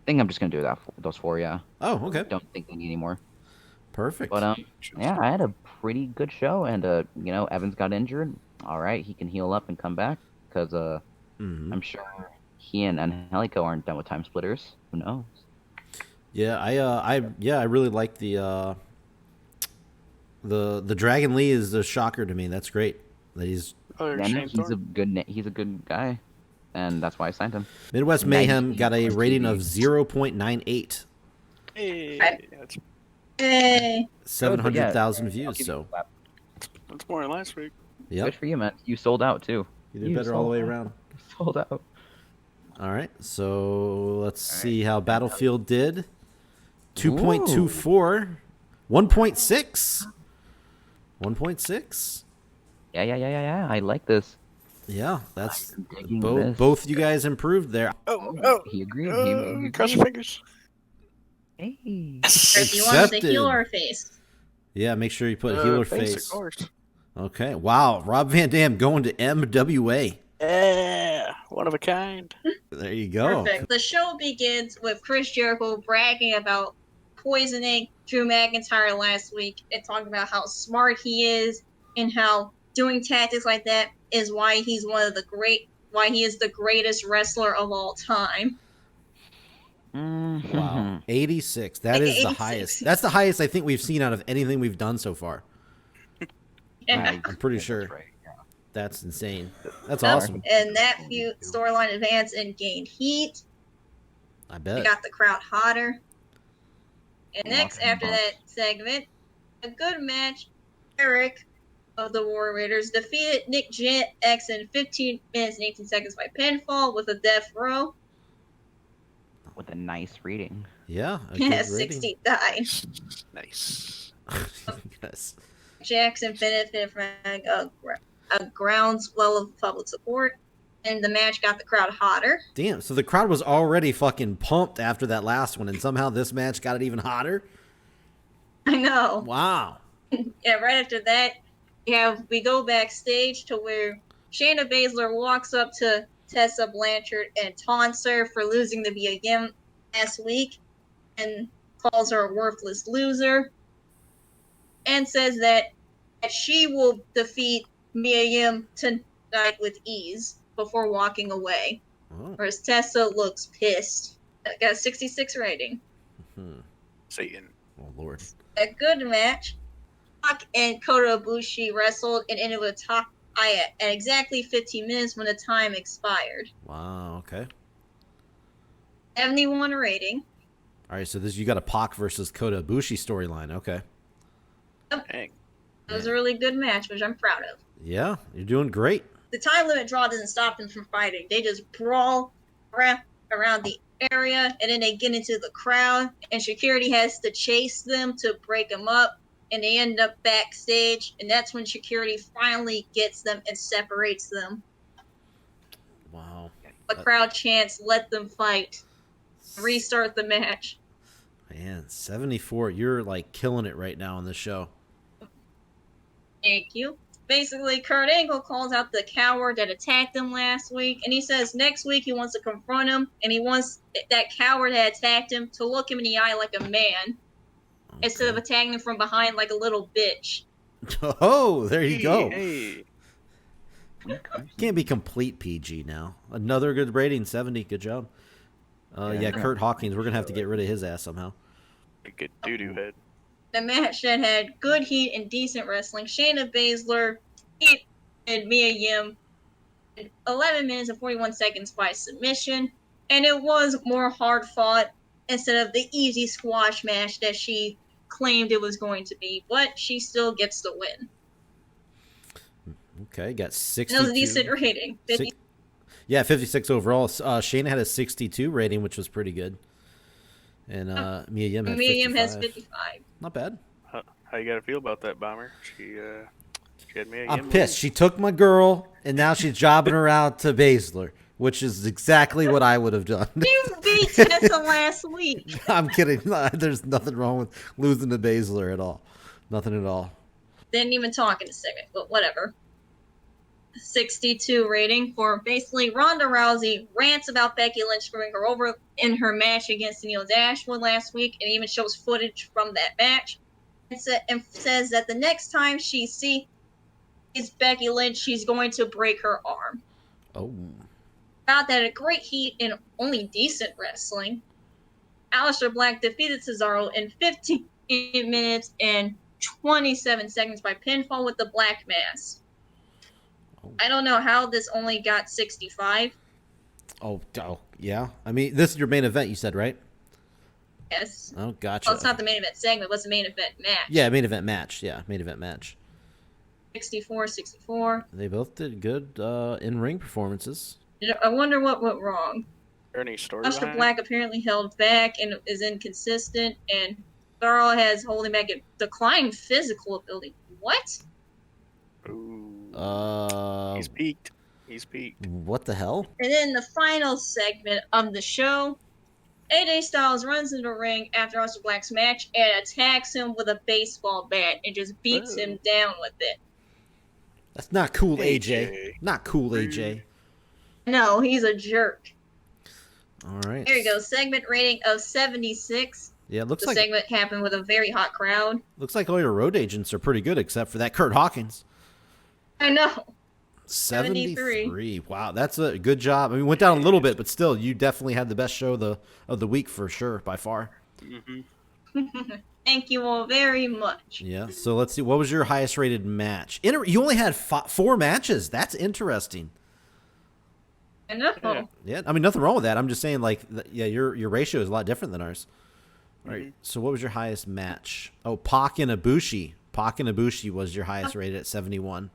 I think I'm just gonna do that. Those 4, yeah. Oh, okay. Don't think they need any more. Perfect. But yeah, I had a pretty good show, and Evans got injured. All right, he can heal up and come back because Mhm. I'm sure he and Angelico aren't done with Time Splitters. Who knows? Yeah, I really like the Dragon Lee is a shocker to me. That's great. That he's Oh, Yeah, Shane no, he's Thorne. a good. He's a good guy, and that's why I signed him. Midwest Mayhem got a 19 rating TV. of 0.98, Hey, that's, Hey. 700,000 I'll views. give you So a clap. that's more than last week. yep, Good for you, man. You sold out too. you did better all the way around. Sold out. All right, so let's see how Battlefield did. 2.24. 1.6. 1.6. Yeah. I like this. Yeah, that's I'm digging this. both you guys improved there. He agreed. He agreed. Cross your fingers. Hey. If you want the Accepted. healer face. Yeah, make sure you put healer Thanks, face. Of course. Okay. Wow. Rob Van Dam going to MWA. Yeah, one of a kind. There you go. Perfect. The show begins with Chris Jericho bragging about poisoning Drew McIntyre last week and talking about how smart he is and how doing tactics like that is why he's why he is the greatest wrestler of all time. Wow. 86. That is the 86. highest. That's the highest I think we've seen out of anything we've done so far. And, I'm pretty sure. That's right. Yeah. That's insane. That's awesome. and that feud storyline advanced and gained heat. I It bet. got the crowd hotter. And next, Walking after bumps. that segment, a good match. Eric of the War Raiders defeated Nick X in 15 minutes and 18 seconds by pinfall with a death row. With a nice reading. Yeah. A Yeah, good rating. 60 died. Nice. Yes. Jackson benefited from a groundswell of public support, and the match got the crowd hotter. Damn. So the crowd was already fucking pumped after that last one, and somehow this match got it even hotter? I know. Wow. Yeah, right after that, we go backstage to where Shayna Baszler walks up to Tessa Blanchard and taunts her for losing to Mia Yim last week and calls her a worthless loser and says that she will defeat Mia Yim tonight with ease before walking away. Oh. Whereas Tessa looks pissed. Got a 66 rating. Satan. Oh, Lord. A good match. Pac and Kota Ibushi wrestled and ended with a top at exactly 15 minutes when the time expired. Wow. Okay. 71 rating. All right. So you got a Pac versus Kota Ibushi storyline. Okay. Dang. It was a really good match, which I'm proud of. Yeah. You're doing great. The time limit draw doesn't stop them from fighting. They just brawl around the area, and then they get into the crowd, and security has to chase them to break them up, and they end up backstage, and that's when security finally gets them and separates them. Wow. The crowd chants, "Let them fight." Restart the match. Man, 74. You're like killing it right now on this show. Thank you. Basically, Kurt Angle calls out the coward that attacked him last week, and he says next week he wants to confront him, and he wants that coward that attacked him to look him in the eye like a man, instead of attacking him from behind like a little bitch. Oh, there you go. Hey. Can't be complete PG now. Another good rating, 70. Good job. Yeah, Kurt Hawkins. We're going to have to get rid of his ass somehow. A good doo-doo head. The match that had good heat and decent wrestling. Shayna Baszler and Mia Yim in 11 minutes and 41 seconds by submission. And it was more hard fought instead of the easy squash match that she claimed it was going to be. But she still gets the win. Okay, got 60. And it was a decent rating. 50. Yeah, 56 overall. Shayna had a 62 rating, which was pretty good. And Mia Yim had 55. has 55. Not bad. How you gotta feel about that, Bomber? She had me. I'm pissed. She took my girl, and now she's jobbing her out to Baszler, which is exactly what I would have done. You beat Tessa last week. I'm kidding. There's nothing wrong with losing to Baszler at all. Nothing at all. Didn't even talk in a second, but whatever. 62 rating for basically Ronda Rousey rants about Becky Lynch screwing her over in her match against Neil Dashwood last week, and even shows footage from that match. And says that the next time she sees Becky Lynch, she's going to break her arm. Oh. About that, a great heat and only decent wrestling. Aleister Black defeated Cesaro in 15 minutes and 27 seconds by pinfall with the Black Mass. I don't know how this only got 65. Oh, yeah. I mean, this is your main event, you said, right? Yes. Oh, gotcha. Well, it's not the main event segment, it's the main event match. Yeah, main event match. Yeah, main event match. 64. They both did good in-ring performances. I wonder what went wrong. there any story Aleister behind Black apparently held back and is inconsistent, and Garl has holding back a declined physical ability. What? it? Ooh, Uh, he's peaked. He's peaked. what the hell? And then the final segment of the show, AJ Styles runs into the ring after Aleister Black's match and attacks him with a baseball bat and just beats him down with it. That's not cool, AJ. AJ. Not cool, AJ. No, he's a jerk. All right. There you go. Segment rating of 76. Yeah, it looks The like segment happened with a very hot crowd. all your road agents are pretty good, except for that Kurt Hawkins. I know. 73. Wow, that's a good job. I mean, went down a little bit, but still, you definitely had the best show of the week for sure, by far. Thank you all very much. Yeah. So let's see. What was your highest rated match? You only had 4 matches. That's interesting. I know. Yeah. Yeah. I mean, nothing wrong with that. I'm just saying, like, yeah, your ratio is a lot different than ours. All right. So what was your highest match? Oh, Pac and Ibushi. Pac and Ibushi was your highest rated at 71.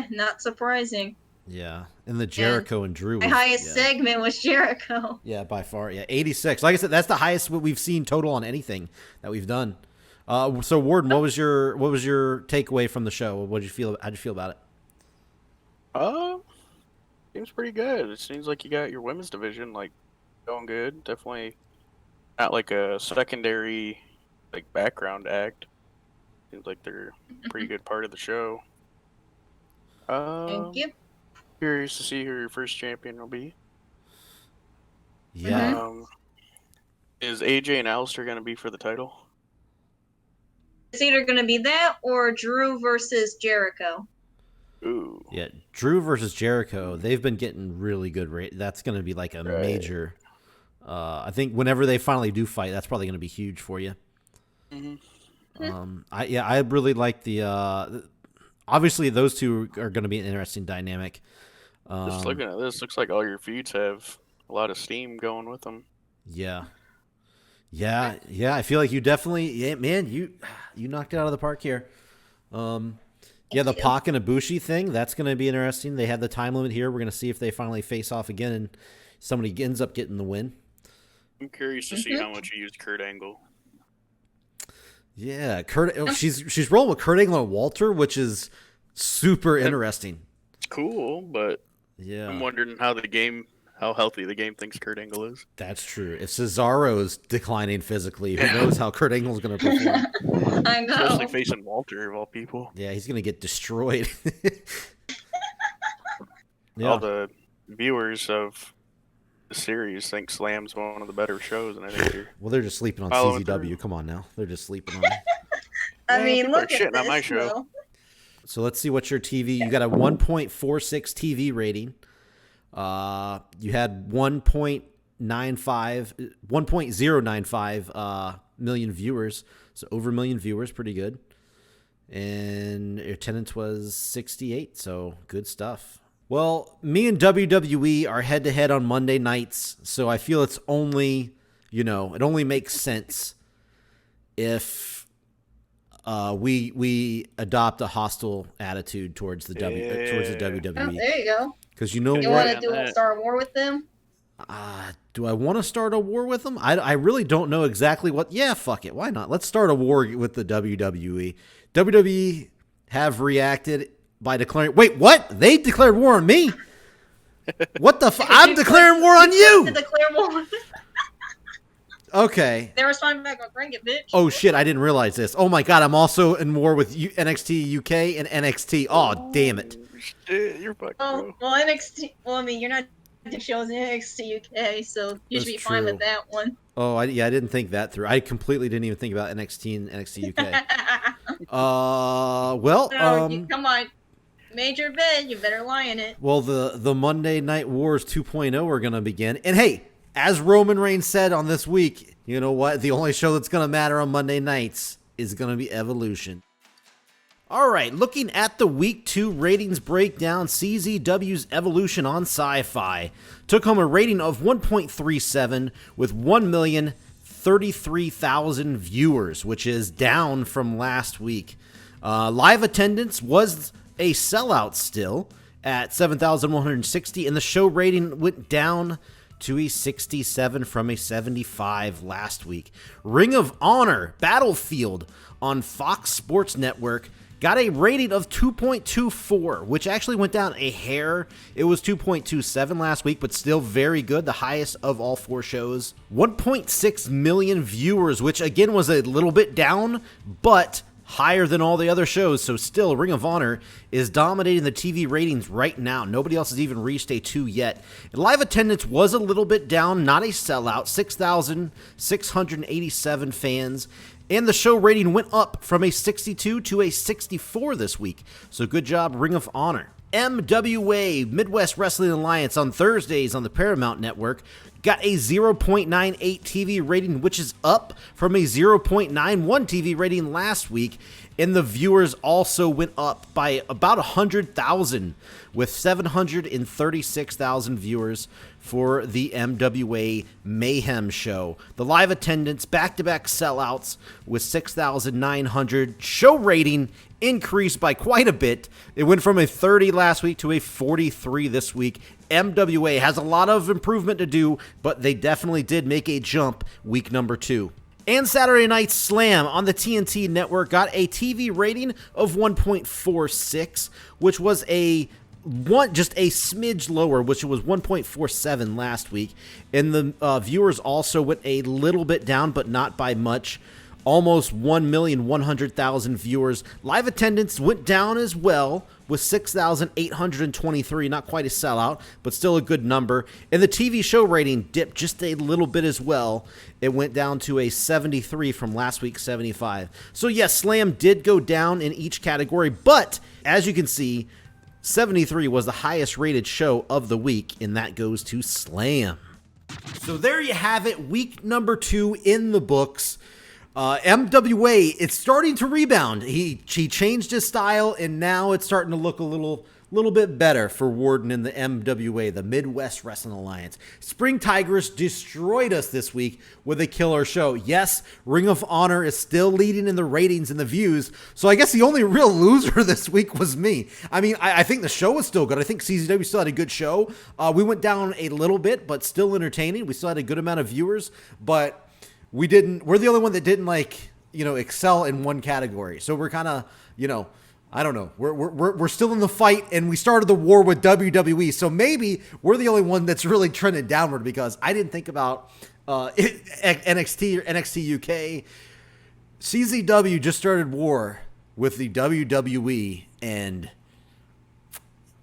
Not surprising. Yeah. And the Jericho and Drew. My highest segment was Jericho. Yeah, by far. Yeah, 86. Like I said, that's the highest we've seen total on anything that we've done. So Warden, what was your takeaway from the show? What did you feel? How'd you feel about it? Seems pretty good. It seems like you got your women's division like going good. Definitely not like a secondary like background act. Seems like they're a pretty good part of the show. Thank you. Curious to see who your first champion will be. Yeah. Is AJ and Aleister going to be for the title? It's either going to be that or Drew versus Jericho. Ooh. Yeah, Drew versus Jericho. They've been getting really good rate. That's going to be like a major. I think whenever they finally do fight, that's probably going to be huge for you. I really like the. Obviously, those two are going to be an interesting dynamic. Just looking at this, looks like all your feuds have a lot of steam going with them. Yeah. I feel like you definitely, man, you knocked it out of the park here. The Pac and Ibushi thing, that's going to be interesting. They have the time limit here. We're going to see if they finally face off again and somebody ends up getting the win. I'm curious to see how much you used Kurt Angle. Yeah, she's rolling with Kurt Angle and Walter, which is super interesting. It's cool, but yeah, I'm wondering how healthy the game thinks Kurt Angle is. That's true. If Cesaro's declining physically, who knows how Kurt Angle's going to perform? I know. Especially facing Walter, of all people. Yeah, he's going to get destroyed. All the viewers of the series think Slam's one of the better shows, and I think they're just sleeping on CZW. Come on now. They're just sleeping on it. I mean, look at shitting this, on my show. though. So let's see what your TV. You got a 1.46 TV rating. You had 1.095 million viewers. So over a million viewers, pretty good. And your attendance was 68. So good stuff. Well, me and WWE are head to head on Monday nights. So I feel it's only, it only makes sense if we adopt a hostile attitude towards the WWE. Oh, there you go. Because you know You what? want to do a Star War with them? Do I want to start a war with them? I really don't know exactly what. Yeah, fuck it. Why not? Let's start a war with the WWE. WWE have reacted by declaring. Wait, what? They declared war on me? What the fuck? I'm declaring war on you! Declare war. Okay. They responded back with bring it, bitch. Oh shit, I didn't realize this. Oh my god, I'm also in war with NXT UK and NXT. Oh, damn it. Shit, you're fucked, bro. Well, NXT. Well, I mean, you're not doing shows in NXT UK, so you should be fine with that one. Oh, I didn't think that through. I completely didn't even think about NXT and NXT UK. Come on. Major bid, you better lie in it. Well, the Monday Night Wars 2.0 are going to begin. And hey, as Roman Reigns said on this week, you know what? The only show that's going to matter on Monday nights is going to be Evolution. All right, looking at the Week 2 ratings breakdown, CZW's Evolution on Sci-Fi took home a rating of 1.37 with 1,033,000 viewers, which is down from last week. Live attendance was a sellout still at 7,160, and the show rating went down to a 67 from a 75 last week. Ring of Honor Battlefield on Fox Sports Network got a rating of 2.24, which actually went down a hair. It was 2.27 last week, but still very good, the highest of all 4 shows. 1.6 million viewers, which again was a little bit down, but higher than all the other shows, so still Ring of Honor is dominating the TV ratings right now. Nobody else has even reached a 2 yet. Live attendance was a little bit down, not a sellout, 6,687 fans. And the show rating went up from a 62 to a 64 this week. So good job, Ring of Honor. MWA, Midwest Wrestling Alliance, on Thursdays on the Paramount Network, got a 0.98 TV rating, which is up from a 0.91 TV rating last week. And the viewers also went up by about 100,000, with 736,000 viewers for the MWA Mayhem show. The live attendance, back-to-back sellouts with 6,900. Show rating increased by quite a bit. It went from a 30 last week to a 43 this week. MWA has a lot of improvement to do, but they definitely did make a jump week number 2. And Saturday Night Slam on the TNT network got a TV rating of 1.46, which was just a smidge lower, which was 1.47 last week. And the viewers also went a little bit down, but not by much. Almost 1,100,000 viewers. Live attendance went down as well, with 6,823, not quite a sellout, but still a good number. And the TV show rating dipped just a little bit as well. It went down to a 73 from last week's 75. So yes, Slam did go down in each category, but as you can see, 73 was the highest rated show of the week, and that goes to Slam. So there you have it, week number 2 in the books. MWA, it's starting to rebound. He changed his style, and now it's starting to look a little bit better for Warden and the MWA, the Midwest Wrestling Alliance. Spring Tigress destroyed us this week with a killer show. Yes, Ring of Honor is still leading in the ratings and the views, so I guess the only real loser this week was me. I mean, I think the show was still good. I think CZW still had a good show. We went down a little bit, but still entertaining. We still had a good amount of viewers, but we're the only one that didn't excel in one category. So we're kind of, I don't know. We're still in the fight, and we started the war with WWE. So maybe we're the only one that's really trending downward, because I didn't think about NXT or NXT UK. CZW just started war with the WWE, and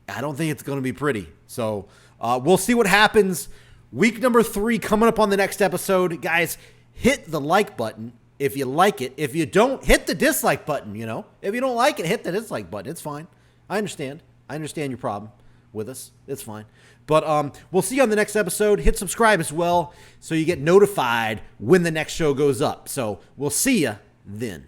I don't think it's going to be pretty. So we'll see what happens. Week number 3 coming up on the next episode. Guys, hit the like button if you like it. If you don't, hit the dislike button, If you don't like it, hit the dislike button. It's fine. I understand. I understand your problem with us. It's fine. But we'll see you on the next episode. Hit subscribe as well so you get notified when the next show goes up. So we'll see you then.